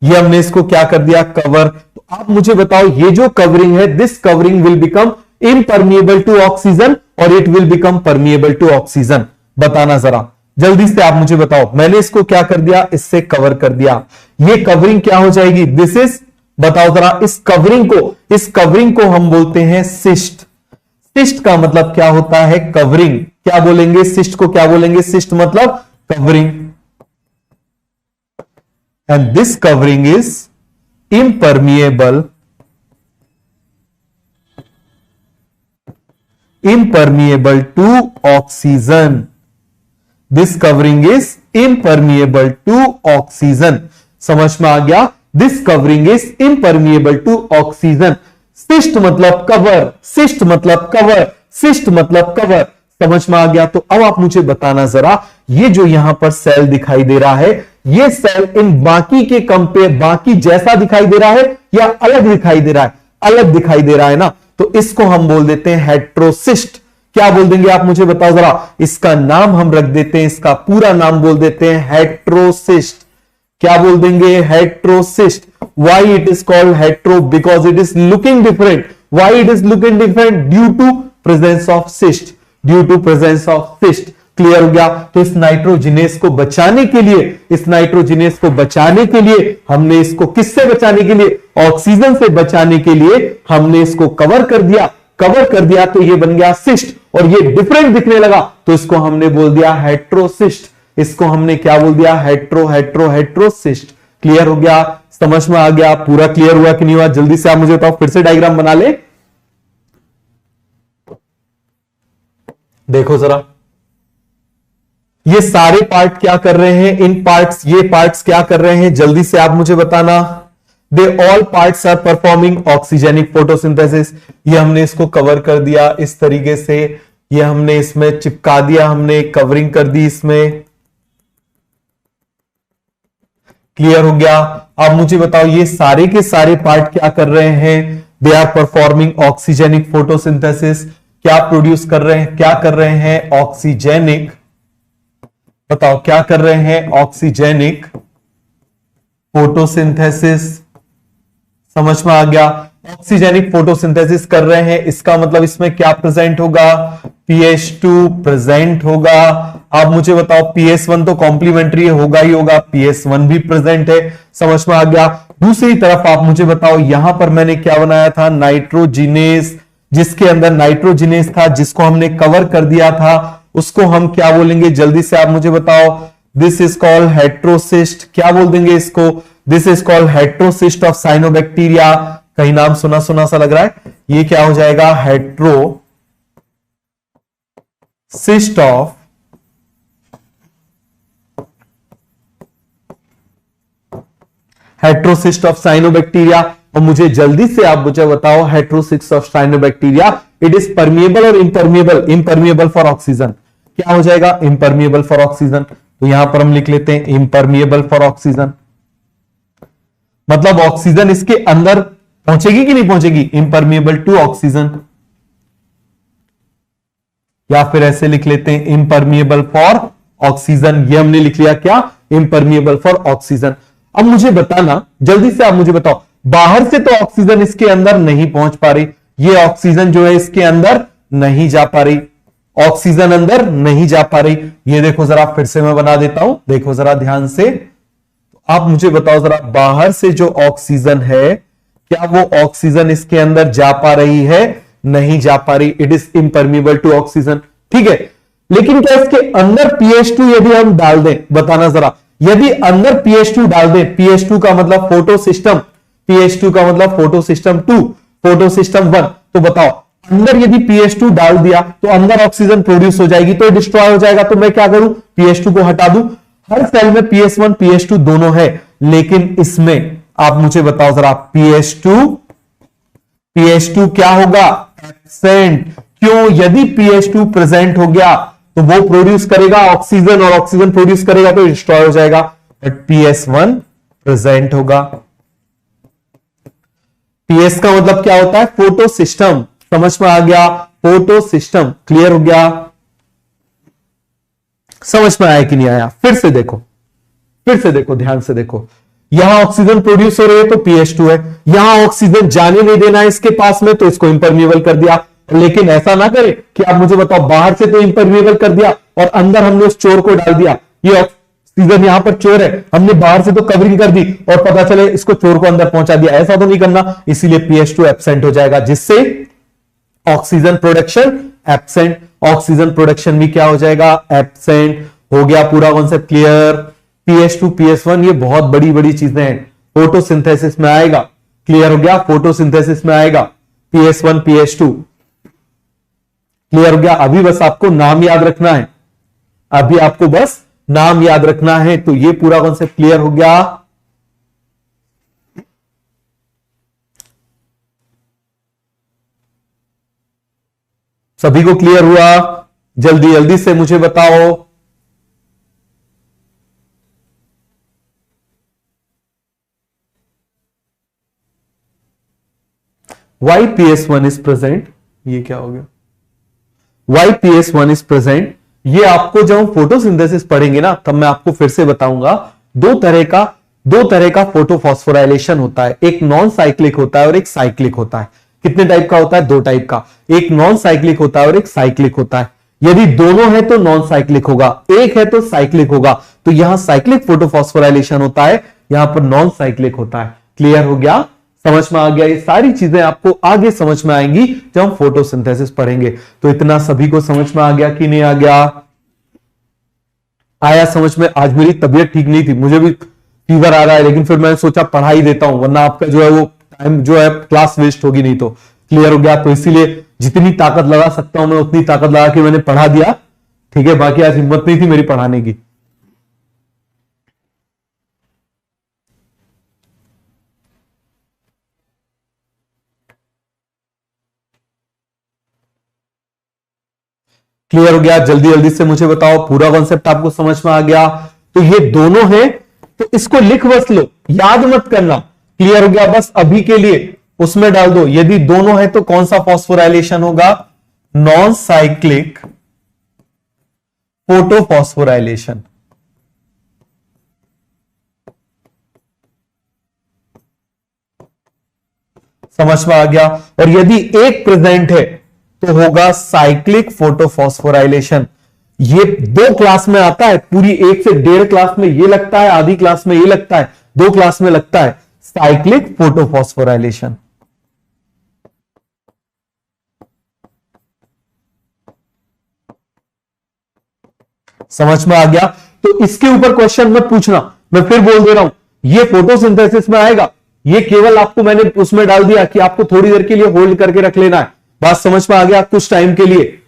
ये हमने इसको क्या कर दिया? कवर। तो आप मुझे बताओ, ये जो कवरिंग है, this covering will become impermeable to oxygen और it will become permeable to oxygen. बताना जरा जल्दी से, आप मुझे बताओ। मैंने इसको क्या कर दिया? इससे कवर कर दिया। ये कवरिंग क्या हो जाएगी? दिस इज, बताओ जरा, इस कवरिंग को हम बोलते हैं सिस्ट। सिस्ट का मतलब क्या होता है? कवरिंग। क्या बोलेंगे? सिस्ट को क्या बोलेंगे? सिस्ट मतलब covering. And this covering is impermeable to oxygen. This covering is impermeable to oxygen. समझ में आ गया? This covering is impermeable to oxygen. Cyst मतलब कवर, सिस्ट मतलब कवर, सिस्ट मतलब कवर। समझ में आ गया? तो अब आप मुझे बताना जरा, ये जो यहां पर सेल दिखाई दे रहा है, ये सेल इन बाकी के कंपेयर, बाकी जैसा दिखाई दे रहा है या अलग दिखाई दे रहा है? अलग दिखाई दे रहा है ना, तो इसको हम बोल देते हैं हेट्रोसिस्ट। क्या बोल देंगे आप मुझे बताओ जरा? इसका नाम हम रख देते हैं, इसका पूरा नाम बोल देते हैं हेट्रोसिस्ट। क्या बोल देंगे? Heterocyst. Why it is called hetero? Because it is looking different. Why it is looking different? Due to presence of cyst, due to presence of cyst. Clear हो गया? तो इस नाइट्रोजिनेस को बचाने के लिए, इस नाइट्रोजिनेस को बचाने के लिए हमने इसको किससे बचाने के लिए? ऑक्सीजन से बचाने के लिए हमने इसको कवर कर दिया। कवर कर दिया तो ये बन गया सिस्ट, और ये डिफरेंट दिखने लगा तो इसको हमने बोल दिया हेट्रोसिस्ट। इसको हमने क्या बोल दिया? हेट्रोसिस्ट। क्लियर हो गया? समझ में आ गया? पूरा क्लियर हुआ कि नहीं हुआ? जल्दी से आप मुझे बताओ, फिर से डायग्राम बना ले। देखो जरा, ये सारे पार्ट क्या कर रहे हैं? इन पार्ट्स, ये पार्ट्स क्या कर रहे हैं? जल्दी से आप मुझे बताना। They all parts are performing oxygenic photosynthesis. ये हमने इसको कवर कर दिया इस तरीके से, ये हमने इसमें चिपका दिया, हमने कवरिंग कर दी इसमें। क्लियर हो गया? अब मुझे बताओ, ये सारे के सारे पार्ट क्या कर रहे हैं? They are performing oxygenic photosynthesis. क्या प्रोड्यूस कर रहे हैं? क्या कर रहे हैं? ऑक्सीजेनिक। बताओ क्या कर रहे हैं? Oxygenic photosynthesis. समझ में आ गया? ऑक्सीजेनिक फोटोसिंथेसिस कर रहे हैं, इसका मतलब इसमें क्या प्रेजेंट होगा? pH2 प्रेजेंट होगा। आप मुझे बताओ, PS1 तो कॉम्प्लीमेंट्री होगा ही होगा, PS1 भी प्रेजेंट है। समझ में आ गया? दूसरी तरफ आप मुझे बताओ, यहां पर मैंने क्या बनाया था? नाइट्रोजिनेस, जिसके अंदर नाइट्रोजिनेस था, जिसको हमने कवर कर दिया था, उसको हम क्या बोलेंगे? जल्दी से आप मुझे बताओ। This is called heterocyst. क्या बोल देंगे इसको? This is called heterocyst of cyanobacteria. कहीं नाम सुना सुना सा लग रहा है। ये क्या हो जाएगा? Heterocyst of cyanobacteria. और मुझे जल्दी से आप मुझे बताओ, heterocyst of cyanobacteria, it is permeable और इम्परमिएबल? Impermeable for oxygen. क्या हो जाएगा? Impermeable for oxygen. तो यहां पर हम लिख लेते हैं इम्परमिएबल फॉर ऑक्सीजन। मतलब ऑक्सीजन इसके अंदर पहुंचेगी कि नहीं पहुंचेगी? इम्परमिएबल टू ऑक्सीजन, या फिर ऐसे लिख लेते हैं इम्परमिएबल फॉर ऑक्सीजन। ये हमने लिख लिया क्या? Impermeable for oxygen. अब मुझे बताना, जल्दी से आप मुझे बताओ, बाहर से तो ऑक्सीजन इसके अंदर नहीं पहुंच पा रही, ये ऑक्सीजन जो है इसके अंदर नहीं जा पा रही, ऑक्सीजन अंदर नहीं जा पा रही। ये देखो जरा, फिर से मैं बना देता हूं, देखो जरा ध्यान से। आप मुझे बताओ जरा, बाहर से जो ऑक्सीजन है, क्या वो ऑक्सीजन इसके अंदर जा पा रही है? नहीं जा पा रही। It is impermeable to oxygen, ठीक है। लेकिन क्या इसके अंदर PH2 यदि हम डाल दें, बताना जरा, यदि अंदर PH2 डाल दें, PH2 का मतलब फोटो सिस्टम, PH2 का मतलब फोटो सिस्टम 2, फोटो सिस्टम 1, तो बताओ अंदर यदि PH2 डाल दिया तो अंदर ऑक्सीजन प्रोड्यूस हो जाएगी, तो डिस्ट्रॉय हो जाएगा। तो मैं क्या करूं? PH2 को हटा दूं। हर सेल में PS1 PS2 दोनों है, लेकिन इसमें आप मुझे बताओ जरा, PH2 क्या होगा? एब्सेंट। क्यों? यदि PH2 प्रेजेंट हो गया तो वो प्रोड्यूस करेगा ऑक्सीजन, और ऑक्सीजन प्रोड्यूस करेगा तो डिस्ट्रॉय हो जाएगा। बट PS1 प्रेजेंट होगा। PS का मतलब क्या होता है? Photo system. समझ में आ गया? Photo system. क्लियर हो गया? समझ में आया कि नहीं आया? फिर से देखो, फिर से देखो, ध्यान से देखो। यहां ऑक्सीजन प्रोड्यूस हो रही है तो PH2 है, यहां ऑक्सीजन जाने नहीं देना है इसके पास में, तो इसको इंपरमिएबल कर दिया। लेकिन ऐसा ना करे कि आप मुझे बताओ, बाहर से तो इंपरमिएबल कर दिया और अंदर हमने उस चोर को डाल दिया। ये ऑक्सीजन यहां पर चोर है, हमने बाहर से तो कवरिंग कर दी और पता चले इसको चोर को अंदर पहुंचा दिया। ऐसा तो नहीं करना, इसीलिए PH2 एब्सेंट हो जाएगा, जिससे oxygen production absent. Oxygen production भी क्या हो जाएगा? एब्सेंट हो गया। पूरा कॉन्सेप्ट क्लियर? PH2 PS1 ये बहुत बड़ी बड़ी चीजें हैं, फोटोसिंथेसिस में आएगा। क्लियर हो गया? फोटोसिंथेसिस में आएगा PS1 PS2। क्लियर हो गया? अभी बस आपको नाम याद रखना है, अभी आपको बस नाम याद रखना है। तो ये पूरा कॉन्सेप्ट क्लियर हो गया। सभी को क्लियर हुआ? जल्दी जल्दी से मुझे बताओ। Why PS1 is present? ये क्या हो गया? Why PS1 is present? ये आपको जब हम फोटोसिंथेसिस पढ़ेंगे ना, तब मैं आपको फिर से बताऊंगा। दो तरह का फोटोफॉस्फोराइलेशन होता है, एक नॉन साइक्लिक होता है और एक साइक्लिक होता है। कितने टाइप का होता है? दो टाइप का, एक नॉन साइक्लिक होता है और एक साइक्लिक होता है। यदि दोनों है तो नॉन साइक्लिक होगा, एक है तो साइक्लिक होगा। तो यहां साइक्लिक फोटोफॉस्फोराइलेशन होता है, यहां पर नॉन साइक्लिक होता है। क्लियर हो गया? समझ में आ गया? ये सारी चीजें आपको आगे समझ में आएंगी जब हम फोटोसिंथेसिस पढ़ेंगे। तो इतना सभी को समझ में आ गया कि नहीं आ गया? आया समझ में? आज मेरी तबीयत ठीक नहीं थी, मुझे भी फीवर आ रहा है, लेकिन फिर मैंने सोचा पढ़ा ही देता हूं, वरना आपका जो है वो टाइम जो है क्लास वेस्ट होगी नहीं। तो क्लियर हो गया? तो इसीलिए जितनी ताकत लगा सकता हूं मैं उतनी ताकत लगा के मैंने पढ़ा दिया, ठीक है। बाकी आज हिम्मत नहीं थी मेरी पढ़ाने की। क्लियर हो गया? जल्दी जल्दी से मुझे बताओ, पूरा कॉन्सेप्ट आपको समझ में आ गया? तो ये दोनों है, तो इसको लिख बस लो, याद मत करना। क्लियर हो गया? बस अभी के लिए उसमें डाल दो, यदि दोनों है तो कौन सा फॉस्फोराइलेशन होगा? Non cyclic photophosphorylation. समझ में आ गया? और यदि एक प्रेजेंट है तो होगा साइक्लिक फोटोफॉस्फोराइलेशन। ये दो क्लास में आता है, पूरी 1 से 1.5 क्लास में ये लगता है, आधी क्लास में ये लगता है, 2 क्लास में लगता है साइक्लिक फोटोफॉस्फोराइलेशन। समझ में आ गया? तो इसके ऊपर क्वेश्चन मत पूछना, मैं फिर बोल दे रहा हूं, ये फोटोसिंथेसिस में आएगा। ये केवल आपको मैंने उसमें डाल दिया कि आपको थोड़ी देर के लिए होल्ड करके रख लेना है। बात समझ में आ गया? कुछ टाइम के लिए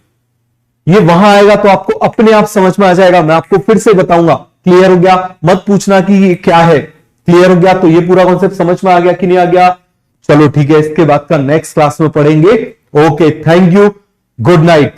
ये वहां आएगा तो आपको अपने आप समझ में आ जाएगा, मैं आपको फिर से बताऊंगा। क्लियर हो गया? मत पूछना कि ये क्या है। क्लियर हो गया? तो ये पूरा कॉन्सेप्ट समझ में आ गया कि नहीं आ गया? चलो ठीक है, इसके बाद का नेक्स्ट क्लास में पढ़ेंगे। Okay, thank you, good night.